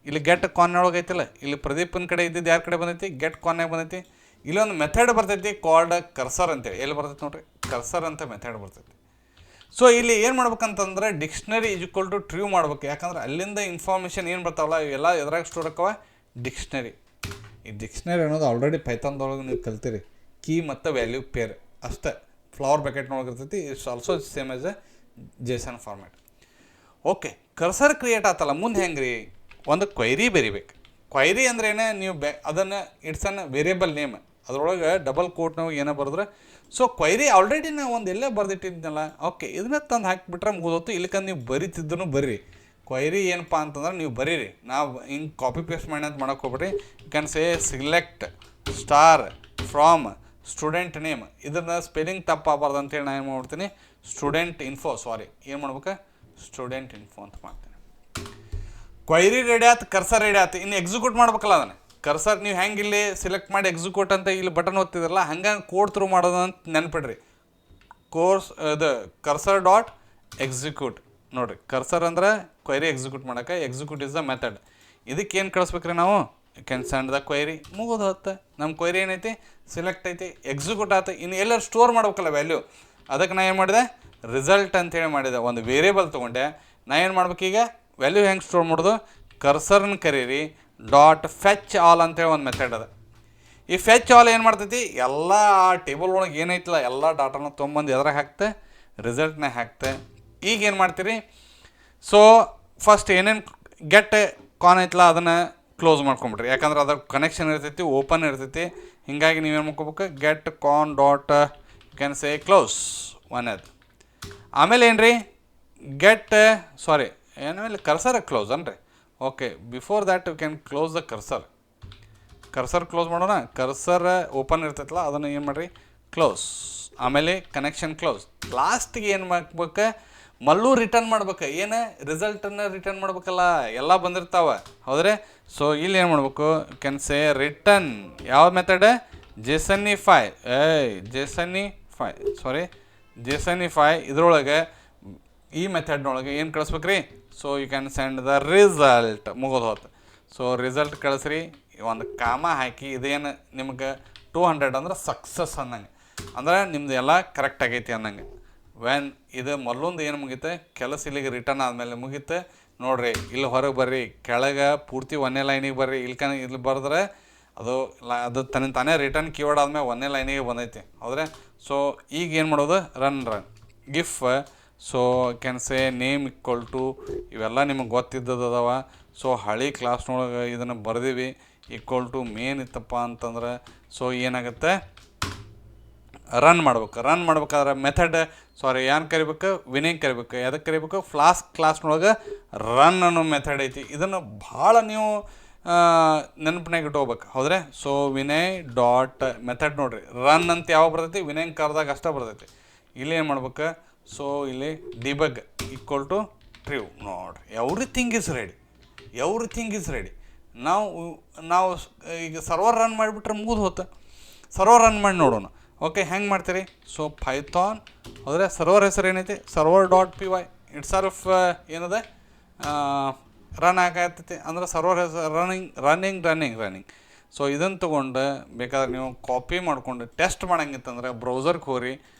ಇಲ್ಲಿ ಗೆಟ್ ಕಾನ್ ಒಳಗೈತಿಲ್ಲ, ಇಲ್ಲಿ ಪ್ರದೀಪನ ಕಡೆ ಇದ್ದಿದ್ದು ಯಾರ ಕಡೆ ಬಂದೈತಿ? ಗೆಟ್ ಕಾನ್ಯಾಗ ಬಂದೈತಿ. ಇಲ್ಲೊಂದು ಮೆಥಡ್ ಬರ್ತೈತಿ ಕಾಲ್ಡ್ ಕರ್ಸರ್ ಅಂತೇಳಿ. ಎಲ್ಲಿ ಬರ್ತೈತಿ ನೋಡಿರಿ? ಕರ್ಸರ್ ಅಂತ ಮೆಥಡ್ ಬರ್ತೈತಿ. ಸೊ ಇಲ್ಲಿ ಏನು ಮಾಡ್ಬೇಕಂತಂದ್ರೆ dictionary is equal to true ಮಾಡ್ಬೇಕು. ಯಾಕಂದ್ರೆ ಅಲ್ಲಿಂದ ಇನ್ಫಾರ್ಮೇಷನ್ ಏನು ಬರ್ತಾವಲ್ಲ ಇವೆಲ್ಲ ಎದ್ರಾಗ ಸ್ಟೋರ್ ಆಕವ? ಡಿಕ್ಷನರಿ. ಈ ಡಿಕ್ಷನರಿ ಅನ್ನೋದು ಆಲ್ರೆಡಿ ಪೈಥಾನ್ದೊಳಗೆ ನೀವು ಕಲ್ತೀರಿ. ಕೀ ಮತ್ತು ವ್ಯಾಲ್ಯೂ ಪೇರ್ ಅಷ್ಟೇ. ಫ್ಲವರ್ ಬ್ಯಾಕೆಟ್ನೊಳಗೆ ಇರ್ತೈತಿ. It's also same as a JSON format. Okay, cursor create ಆತಲ್ಲ, ಮುಂದೆ ಹೆಂಗೆ ರೀ? ಒಂದು ಕ್ವೈರಿ ಬರಿಬೇಕು. ಕ್ವೈರಿ ಅಂದ್ರೆ ಏನೇ, ನೀವು ಅದನ್ನು ಇಟ್ಸ್ ಅನ್ ವೇರಿಯಬಲ್ ನೇಮ್, ಅದರೊಳಗೆ ಡಬಲ್ ಕೋಟ್ನಾಗ ಏನೋ ಬರೆದ್ರೆ ಸೊ ಕ್ವೈರಿ ಆಲ್ರೆಡಿ ನಾವು ಒಂದು ಎಲ್ಲೇ ಬರೆದಿಟ್ಟಿದ್ನಲ್ಲ. ಓಕೆ, ಇದನ್ನ ತಂದು ಹಾಕಿಬಿಟ್ರೆ ಮುಗಿದೋತು. ಇಲ್ಲಕಂದ್ರೆ ನೀವು ಬರಿತಿದ್ದನು ಬರ್ರಿ. ಕ್ವೈರಿ ಏನಪ್ಪ ಅಂತಂದ್ರೆ ನೀವು ಬರೀರಿ. ನಾವು ಹಿಂಗೆ ಕಾಪಿ ಪೇಸ್ಟ್ ಮಾಡಿ ಅಂತ ಮಾಡೋಕೆ ಹೋಗ್ಬಿಡ್ರಿ. You can say select star from student name. ಇದನ್ನ ಸ್ಪೆಲ್ಲಿಂಗ್ ತಪ್ಪಾಗಬಾರ್ದು ಅಂತೇಳಿ ನಾನು ಏನು ಮಾಡ್ತೀನಿ? ಸ್ಟೂಡೆಂಟ್ ಇನ್ಫೋ, ಏನು ಮಾಡ್ಬೇಕು? ಸ್ಟೂಡೆಂಟ್ ಇನ್ಫೋ ಅಂತ ಮಾಡ್ತೀನಿ. ಕ್ವೈರಿ ರೆಡಿ ಆಯ್ತು, ಕರ್ಸರ್ ರೆಡಿ ಆಯ್ತು. ಇನ್ನು ಎಕ್ಸಿಕ್ಯೂಟ್ ಮಾಡ್ಬೇಕಲ್ಲ ಅದನ್ನು. ಕರ್ಸರ್ ನೀವು ಹೆಂಗೆ ಇಲ್ಲಿ ಸೆಲೆಕ್ಟ್ ಮಾಡಿ ಎಕ್ಸಿಕ್ಯೂಟ್ ಅಂತ ಇಲ್ಲಿ ಬಟನ್ ಒತ್ತಿದ್ರಲ್ಲ, ಹಂಗೆ ಕೋಡ್ ಥ್ರೂ ಮಾಡೋದು ಅಂತ ನೆನ್ಪಿಡ್ರಿ. ಇದು ಕರ್ಸರ್ ಡಾಟ್ ಎಕ್ಸಿಕ್ಯೂಟ್ ನೋಡಿರಿ. ಕರ್ಸರ್ ಅಂದ್ರೆ ಕ್ವೈರಿ ಎಕ್ಸಿಕ್ಯೂಟ್ ಮಾಡೋಕೆ, ಎಕ್ಸಿಕ್ಯೂಟ್ ಇಸ್ ದ ಮೆಥಡ್. ಇದಕ್ಕೆ ಏನು ಕಳಿಸ್ಬೇಕ್ರಿ ನಾವು? Can send the query. ಮುಗಿದು ಹೊತ್ತೆ ನಮ್ಮ ಕ್ವೈರಿ ಏನೈತಿ? ಸೆಲೆಕ್ಟ್ ಐತಿ, ಎಕ್ಸಿಕ್ಯೂಟ್ ಆಯ್ತು. ಇನ್ನು ಎಲ್ಲರೂ ಸ್ಟೋರ್ ಮಾಡ್ಬೇಕಲ್ಲ ವ್ಯಾಲ್ಯೂ. ಅದಕ್ಕೆ ನಾ ಏನು ಮಾಡಿದೆ? ರಿಸಲ್ಟ್ ಅಂತೇಳಿ ಮಾಡಿದೆ. ಒಂದು ವೇರಿಯೇಬಲ್ ತೊಗೊಂಡೆ. ನಾ ಏನು ಮಾಡ್ಬೇಕೀಗ? ವ್ಯಾಲ್ಯೂ ಹೆಂಗೆ ಸ್ಟೋರ್ ಮಾಡೋದು? ಕರ್ಸರ್ನ ಕರೀರಿ, ಡಾಟ್ ಫೆಚ್ ಆಲ್ ಅಂತೇಳಿ ಒಂದು ಮೆಥಡ್ ಅದ. ಈ ಫೆಚ್ ಆಲ್ ಏನು ಮಾಡ್ತೈತಿ? ಎಲ್ಲ ಟೇಬಲ್ ಒಳಗೆ ಏನೈತಿಲ್ಲ ಎಲ್ಲ ಡಾಟಾನ ತೊಗೊಂಬಂದು ಎದ್ರಾಗ ಹಾಕ್ತೆ? ರಿಸಲ್ಟ್ನಾಗ ಹಾಕ್ತೆ. ಈಗ ಏನು ಮಾಡ್ತೀರಿ? ಸೊ ಫಸ್ಟ್ ಏನೇನು ಗೆಟ್ ಕಾನ್ ಐತಲ್ಲ ಅದನ್ನು ಕ್ಲೋಸ್ ಮಾಡ್ಕೊಂಬಿಟ್ರಿ. ಯಾಕಂದ್ರೆ ಅದ್ರ ಕನೆಕ್ಷನ್ ಇರ್ತೈತಿ, ಓಪನ್ ಇರ್ತೈತಿ. ಹೀಗಾಗಿ ನೀವೇನು ಮಾಡ್ಕೋಬೇಕು? Get con dot you can say close ಒನ್ನೇದು. ಆಮೇಲೆ ಏನು ರೀ? ಆಮೇಲೆ ಕರ್ಸರ್ ಕ್ಲೋಸ್ ಅನ್ರಿ. Okay, before that you can close the cursor close ಮಾಡೋಣ. ಕರ್ಸರ್ ಓಪನ್ ಇರ್ತೈತಲ್ಲ ಅದನ್ನು ಏನು ಮಾಡಿರಿ? ಕ್ಲೋಸ್. ಆಮೇಲೆ ಕನೆಕ್ಷನ್ ಕ್ಲೋಸ್. ಲಾಸ್ಟಿಗೆ ಏನು ಮಾಡ್ಬೇಕು? ಮಲ್ಲೂ ರಿಟರ್ನ್ ಮಾಡ್ಬೇಕು. ಏನು? ರಿಸಲ್ಟನ್ನು ರಿಟರ್ನ್ ಮಾಡ್ಬೇಕಲ್ಲ, ಎಲ್ಲ ಬಂದಿರ್ತಾವೆ ಹೌದ್ರೆ. ಸೊ ಇಲ್ಲಿ ಏನು ಮಾಡ್ಬೇಕು? You can say return. ಯಾವ ಮೆಥಡ್? ಜೇಸನಿಫೈ. ಇದ್ರೊಳಗೆ ಈ ಮೆಥಡ್ನೊಳಗೆ ಏನು ಕಳಿಸ್ಬೇಕ್ರಿ? So you can send the result. ಮುಗಿದು ಹೋತು. ಸೊ ರಿಸಲ್ಟ್ ಕಳಿಸ್ರಿ, ಒಂದು ಕಾಮ ಹಾಕಿ. ಇದೇನು ನಿಮ್ಗೆ 200 ಅಂದ್ರೆ ಸಕ್ಸಸ್ ಅನ್ನಂಗೆ, ಅಂದ್ರೆ ನಿಮ್ದು ಎಲ್ಲ ಕರೆಕ್ಟ್ ಆಗೈತಿ ಅನ್ನಂಗೆ. ಇದು ಮೊದಲೊಂದು ಏನು ಮುಗೀತೆ? ಕೆಲಸ ಇಲ್ಲಿಗೆ ರಿಟರ್ನ್ ಆದಮೇಲೆ ಮುಗೀತೆ ನೋಡಿರಿ. ಇಲ್ಲಿ ಹೊರಗೆ ಬರ್ರಿ, ಕೆಳಗೆ ಪೂರ್ತಿ ಒಂದೇ ಲೈನಿಗೆ ಬರ್ರಿ. ಇಲ್ಲಿ ಬರೆದ್ರೆ ಅದು ತಾನೇ ರಿಟರ್ನ್ ಕೀವರ್ಡ್ ಆದಮೇಲೆ ಒಂದೇ ಲೈನಿಗೆ ಬಂದೈತಿ ಹೌದ್ರೆ. ಸೊ ಈಗ ಏನು ಮಾಡೋದು? Run gif. So can say name equal to ಇವೆಲ್ಲ ನಿಮಗೆ ಗೊತ್ತಿದ್ದದ ಅದಾವ. ಸೊ ಹಳಿ ಕ್ಲಾಸ್ನೊಳಗೆ ಇದನ್ನು ಬರೆದೀವಿ. ಈಕ್ವಲ್ ಟು ಮೇನ್ ಇತ್ತಪ್ಪ ಅಂತಂದ್ರೆ ಸೊ ಏನಾಗುತ್ತೆ? ರನ್ ಮಾಡ್ಬೇಕಾದ್ರೆ ಮೆಥಡ್ ಏನು ಕರಿಬೇಕು? ವಿನಯ್ ಕರಿಬೇಕು. ಎದಕ್ಕೆ ಕರಿಬೇಕು? ಫ್ಲಾಸ್ಕ್ ಕ್ಲಾಸ್ನೊಳಗೆ ರನ್ ಅನ್ನೋ ಮೆಥಡ್ ಐತಿ. ಇದನ್ನು ಭಾಳ ನೀವು ನೆನಪಿನಾಗ ಇಟ್ಕೋಬೇಕು ಹೌದ್ರೆ. ಸೊ ವಿನಯ್ ಡಾಟ್ ಮೆಥಡ್ ನೋಡಿರಿ, ರನ್ ಅಂತ ಯಾವಾಗ ಬರ್ತೈತಿ? ವಿನಯ್ ಕರೆದಾಗ ಅಷ್ಟೇ ಬರ್ತೈತಿ. ಇಲ್ಲಿ ಏನು ಮಾಡ್ಬೇಕು? ಸೊ ಇಲ್ಲಿ ಡಿಬಗ್ ಈಕ್ವಲ್ ಟು ಟ್ರೂ ನೋಡಿರಿ. Everything is ready. ನಾವು ಈಗ ಸರ್ವರ್ ರನ್ ಮಾಡಿಬಿಟ್ರೆ ಮುಗಿದು ಹೋತ. ಸರ್ವರ್ ರನ್ ಮಾಡಿ ನೋಡೋಣ. ಓಕೆ, ಹೆಂಗೆ ಮಾಡ್ತೀರಿ? ಸೊ ಪೈಥಾನ್ ಹೋದರೆ ಸರ್ವರ್ ಹೆಸರು ಏನೈತಿ? Server dot py. It's of ಏನದ ರನ್ ಆಗತ್ತೈತಿ ಅಂದ್ರೆ ಸರ್ವರ್ ಹೆಸರು ರನ್ನಿಂಗ್. ಸೊ ಇದನ್ನು ತೊಗೊಂಡು ಬೇಕಾದ್ರೆ ನೀವು ಕಾಪಿ ಮಾಡ್ಕೊಂಡು ಟೆಸ್ಟ್ ಮಾಡಂಗಿತ್ತಂದ್ರೆ ಬ್ರೌಸರ್ಗೆ ಹೋಗ್ರಿ.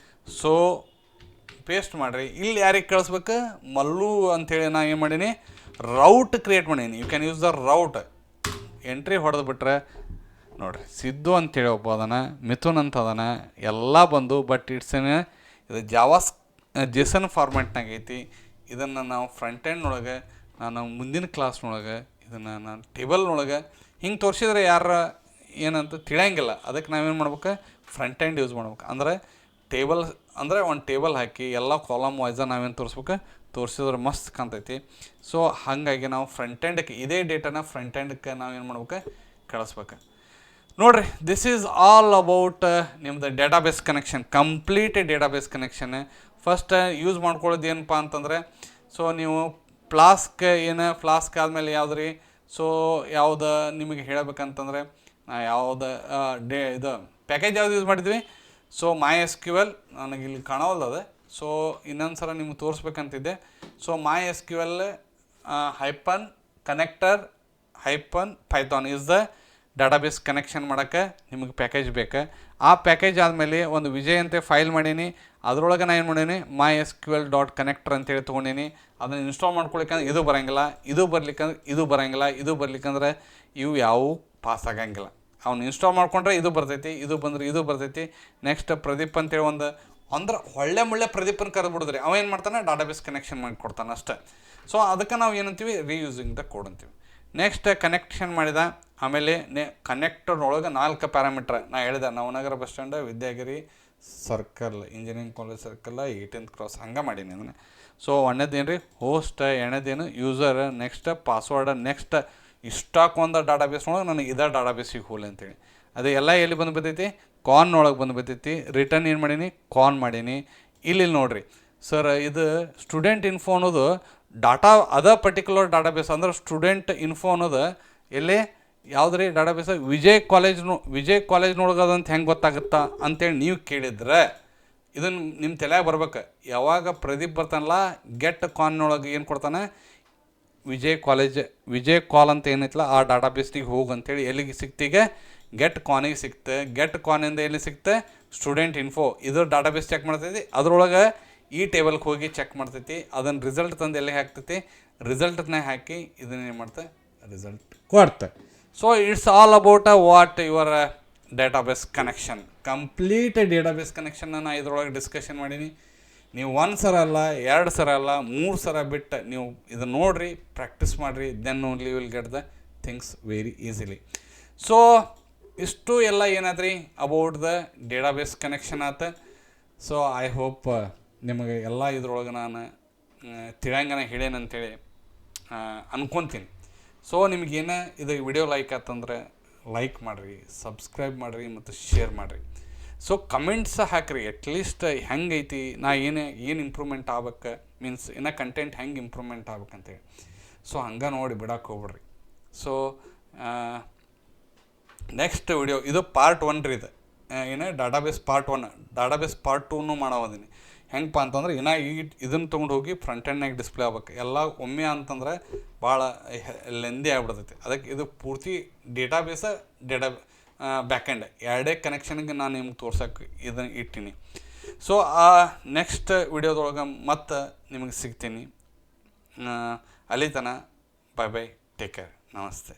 ಸೊ ಪೇಸ್ಟ್ ಮಾಡಿರಿ. ಇಲ್ಲಿ ಯಾರಿಗೆ ಕಳಿಸ್ಬೇಕು, ಮಲ್ಲು ಅಂಥೇಳಿ ನಾ ಏನು ಮಾಡೀನಿ, ರೌಟ್ ಕ್ರಿಯೇಟ್ ಮಾಡೀನಿ. You can use the route. Entry ಹೊಡೆದು ಬಿಟ್ರೆ ನೋಡಿರಿ, ಸಿದ್ದು ಅಂತೇಳಿ ಒಬ್ಬ ಅದಾನ, ಮಿಥುನ್ ಅಂತ ಅದಾನ, ಎಲ್ಲ ಬಂದು. ಬಟ್ ಇದು ಜಾವಾಸ್ ಜೇಸನ್ ಫಾರ್ಮ್ಯಾಟ್ನಾಗ ಐತಿ. ಇದನ್ನು ನಾವು ಫ್ರಂಟ್ ಎಂಡ್ನೊಳಗೆ, ನಾನು ಮುಂದಿನ ಕ್ಲಾಸ್ನೊಳಗೆ ಇದನ್ನು ನಾನು ಟೇಬಲ್ನೊಳಗೆ ಹಿಂಗೆ ತೋರಿಸಿದ್ರೆ ಯಾರು ಏನಂತ ತಿಳಿಯಂಗಿಲ್ಲ. ಅದಕ್ಕೆ ನಾವೇನು ಮಾಡ್ಬೇಕು, ಫ್ರಂಟ್ ಎಂಡ್ ಯೂಸ್ ಮಾಡ್ಬೇಕು. ಅಂದರೆ ಟೇಬಲ್ ಅಂದರೆ ಒಂದು ಟೇಬಲ್ ಹಾಕಿ ಎಲ್ಲ ಕಾಲಮ್ ವೈಸ ನಾವೇನು ತೋರಿಸಿದ್ರೆ ಮಸ್ತ್ ಕಾಣ್ತೈತಿ. ಸೊ ಹಾಗಾಗಿ ನಾವು ಫ್ರಂಟ್ ಎಂಡಕ್ಕೆ ಇದೇ ಡೇಟಾನ ಫ್ರಂಟ್ ಎಂಡಕ್ಕೆ ನಾವೇನು ಮಾಡ್ಬೇಕು, ಕಳಿಸ್ಬೇಕು. ನೋಡಿರಿ, ದಿಸ್ ಈಸ್ ಆಲ್ ಅಬೌಟ್ ನಿಮ್ಮದು database connection, complete database connection. First use ಮಾಡ್ಕೊಳ್ಳೋದು ಏನಪ್ಪ ಅಂತಂದರೆ, ಸೊ ನೀವು ಫ್ಲಾಸ್ಕ್ ಆದಮೇಲೆ ಯಾವ್ದು ರೀ, ಸೊ ಯಾವ್ದು ನಿಮಗೆ ಹೇಳಬೇಕಂತಂದರೆ ಯಾವ್ದು ಇದು ಪ್ಯಾಕೇಜ್ ಯಾವ್ದು ಯೂಸ್ ಮಾಡಿದ್ವಿ. ಸೊ MySQL ನನಗೆ ಇಲ್ಲಿ ಕಾಣೋಲ್ಲದ. ಸೊ ಇನ್ನೊಂದು ಸಲ ನಿಮ್ಗೆ ತೋರಿಸ್ಬೇಕಂತಿದ್ದೆ. So MySQL -connector -Python is the database connection ಮಾಡೋಕ್ಕೆ ನಿಮಗೆ ಪ್ಯಾಕೇಜ್ ಬೇಕು. ಆ ಪ್ಯಾಕೇಜ್ ಆದಮೇಲೆ ಒಂದು ವಿಜಯ್ ಅಂತ ಫೈಲ್ ಮಾಡೀನಿ. ಅದರೊಳಗೆ ನಾನು ಏನು ಮಾಡೀನಿ, MySQL.connector ಅಂತೇಳಿ ತೊಗೊಂಡೀನಿ. ಅದನ್ನು ಇನ್ಸ್ಟಾಲ್ ಮಾಡ್ಕೊಳಿಕ್ಕಂದ್ರೆ ಇದು ಬರೋಂಗಿಲ್ಲ, ಇದು ಬರೋಂಗಿಲ್ಲ, ಇದು ಬರ್ಲಿಕ್ಕಂದ್ರೆ ಇವು ಯಾವುವು ಪಾಸ್ ಆಗಂಗಿಲ್ಲ. ಅವ್ನು ಇನ್ಸ್ಟಾಲ್ ಮಾಡ್ಕೊಂಡ್ರೆ ಇದು ಬರ್ತೈತಿ, ಇದು ಬಂದರೆ ಇದು ಬರ್ತೈತಿ. ನೆಕ್ಸ್ಟ್ ಪ್ರದೀಪ್ ಅಂತೇಳಿ ಅಂದ್ರೆ ಒಳ್ಳೆ ಪ್ರದೀಪನ ಕರೆದ್ಬಿಡಿದ್ರಿ, ಅವ ಏನು ಮಾಡ್ತಾನೆ, ಡಾಟಾಬೇಸ್ ಕನೆಕ್ಷನ್ ಮಾಡಿಕೊಡ್ತಾನೆ ಅಷ್ಟೇ. ಸೊ ಅದಕ್ಕೆ ನಾವು ಏನಂತೀವಿ, ರೀಯೂಸಿಂಗ್ ದ ಕೋಡ್ ಅಂತೀವಿ. ನೆಕ್ಸ್ಟ್ ಕನೆಕ್ಷನ್ ಮಾಡಿದ ಆಮೇಲೆ ಕನೆಕ್ಟರ್ನೊಳಗೆ 4 ಪ್ಯಾರಾಮೀಟ್ರ್ ನಾ ಹೇಳಿದೆ. Navanagar bus stand, Vidyagiri circle, engineering college circle, 18th cross ಹಂಗೆ ಮಾಡೀನಿ ಅದನ್ನು. ಸೊ ಒಂದೇದೇನು ರೀ, ಹೋಸ್ಟ್, ಎರಡನೇದೇನು ಯೂಸರ್, ನೆಕ್ಸ್ಟ್ ಪಾಸ್ವರ್ಡ್, ನೆಕ್ಸ್ಟ್ ಇಷ್ಟಾಕೊಂದು ಡಾಟಾಬೇಸ್ನೊಳಗೆ ನನಗೆ ಇದೇ ಡಾಟಾಬೇಸಿಗೆ ಹೋಲಿ ಅಂತೇಳಿ. ಅದು ಎಲ್ಲ ಎಲ್ಲಿ ಬಂದು ಬರ್ತೈತಿ, ಕಾನ್ನೊಳಗೆ ಬಂದು ಬರ್ತೈತಿ. ರಿಟರ್ನ್ ಏನು ಮಾಡೀನಿ, ಕಾನ್ ಮಾಡೀನಿ. ಇಲ್ಲಿ ನೋಡಿರಿ ಸರ್, ಇದು ಸ್ಟೂಡೆಂಟ್ ಇನ್ಫೋ ಅನ್ನೋದು ಅದ ಪರ್ಟಿಕ್ಯುಲರ್ ಡಾಟಾಬೇಸ್. ಅಂದ್ರೆ ಸ್ಟೂಡೆಂಟ್ ಇನ್ಫೋ ಅನ್ನೋದು ಎಲ್ಲಿ ಯಾವುದ್ರಿ ಡಾಟಾಬೇಸ್, ವಿಜಯ್ ಕಾಲೇಜ್ನೊಳಗೆ ಅದಂತ ಹೆಂಗೆ ಗೊತ್ತಾಗುತ್ತಾ ಅಂತೇಳಿ ನೀವು ಕೇಳಿದ್ರೆ ಇದನ್ನು ನಿಮ್ಮ ತಲೆಯಾಗ ಬರ್ಬೇಕು. ಯಾವಾಗ ಪ್ರದೀಪ್ ಬರ್ತಾನಲ್ಲ, ಗೆಟ್ ಕಾನ್ನೊಳಗೆ ಏನು ಕೊಡ್ತಾನೆ, ವಿಜಯ್ ಕಾಲ್ ಅಂತ ಏನೈತಲ್ಲ ಆ ಡಾಟಾಬೇಸ್ಟಿಗೆ ಹೋಗು ಅಂತೇಳಿ ಎಲ್ಲಿಗೆ ಸಿಕ್ತೀಗ, ಗೆಟ್ ಕಾನಿಗೆ ಸಿಕ್ತೆ. ಗೆಟ್ ಕಾನಿಂದ ಎಲ್ಲಿ ಸಿಕ್ತೆ, ಸ್ಟೂಡೆಂಟ್ ಇನ್ಫೋ ಇದು ಡಾಟಾಬೇಸ್ ಚೆಕ್ ಮಾಡ್ತೈತಿ. ಅದರೊಳಗೆ ಈ ಟೇಬಲ್ಗೆ ಹೋಗಿ ಚೆಕ್ ಮಾಡ್ತೈತಿ. ಅದನ್ನು ರಿಸಲ್ಟ್ ತಂದು ಎಲ್ಲಿ ಹಾಕ್ತೈತಿ, ರಿಸಲ್ಟ್ನ ಹಾಕಿ ಇದನ್ನೇನು ಮಾಡ್ತೆ, ರಿಸಲ್ಟ್ ಕೊಡ್ತೆ. So it's all about what your database connection. Complete database ಕನೆಕ್ಷನ್ನ ನಾನು ಇದ್ರೊಳಗೆ ಡಿಸ್ಕಷನ್ ಮಾಡೀನಿ. ನೀವು 1 ಸಲ ಅಲ್ಲ, 2 ಸಲ ಅಲ್ಲ, 3 ಸಲ ಬಿಟ್ಟು ನೀವು ಇದನ್ನು ನೋಡಿರಿ, ಪ್ರಾಕ್ಟೀಸ್ ಮಾಡಿರಿ. Then only will get the things very easily. So ಇಷ್ಟು ಎಲ್ಲ ಏನಾದ್ರಿ ಅಬೌಟ್ ದ ಡೇಟಾಬೇಸ್ ಕನೆಕ್ಷನ್ ಆತ. ಸೊ ಐ ಹೋಪ್ ನಿಮಗೆ ಎಲ್ಲ ಇದ್ರೊಳಗೆ ನಾನು ತಿಳಿಯಂಗನ ಹೇಳೇನಂತೇಳಿ ಅನ್ಕೊತೀನಿ. ಸೊ ನಿಮಗೇನು ಇದು ವಿಡಿಯೋ ಲೈಕ್ ಆತಂದ್ರೆ ಲೈಕ್ ಮಾಡಿರಿ, ಸಬ್ಸ್ಕ್ರೈಬ್ ಮಾಡಿರಿ ಮತ್ತು ಶೇರ್ ಮಾಡಿರಿ. ಸೊ ಕಮೆಂಟ್ಸ್ ಹಾಕಿರಿ, ಅಟ್ಲೀಸ್ಟ್ ಹೆಂಗೈತಿ, ನಾ ಏನು ಇಂಪ್ರೂವ್ಮೆಂಟ್ ಆಗ್ಬೇಕು, ಮೀನ್ಸ್ ಇನ್ನೂ ಕಂಟೆಂಟ್ ಹೆಂಗೆ ಇಂಪ್ರೂವ್ಮೆಂಟ್ ಆಗ್ಬೇಕಂತೇಳಿ. ಸೊ ಹಂಗೆ ನೋಡಿ ಬಿಡಕ್ಕೆ ಹೋಗ್ಬಿಡ್ರಿ. ಸೊ ನೆಕ್ಸ್ಟ್ ವಿಡಿಯೋ ಇದು ಪಾರ್ಟ್ 1 ರೀ. ಇದು ಏನು ಡಾಟಾಬೇಸ್ ಪಾರ್ಟ್ 1, ಡಾಟಾಬೇಸ್ ಪಾರ್ಟ್ 2 ಮಾಡೋದಿನಿ. ಹೆಂಗಪ್ಪ ಅಂತಂದ್ರೆ ಇನ್ನೂ ಇದನ್ನು ತೊಗೊಂಡು ಹೋಗಿ ಫ್ರಂಟ್ ಎಂಡ್ನಾಗ ಡಿಸ್ಪ್ಲೇ ಆಗ್ಬೇಕು. ಎಲ್ಲ ಒಮ್ಮೆ ಅಂತಂದ್ರೆ ಭಾಳ ಲೆಂದಿ ಆಗ್ಬಿಡ್ತೈತಿ. ಅದಕ್ಕೆ ಇದು ಪೂರ್ತಿ ಡೇಟಾಬೇಸ ಬ್ಯಾಕ್ ಎಂಡ್ ಎರಡೇ ಕನೆಕ್ಷನ್ಗೆ ನಾನು ನಿಮ್ಗೆ ತೋರ್ಸೋಕೆ ಇದನ್ನು ಇಟ್ಟೀನಿ. ಸೊ ಆ ನೆಕ್ಸ್ಟ್ ವಿಡಿಯೋದೊಳಗೆ ಮತ್ತೆ ನಿಮಗೆ ಸಿಗ್ತೀನಿ. ಅಲ್ಲಿ ತನಕ ಬೈ ಟೇಕ್ ಕೇರ್, ನಮಸ್ತೆ.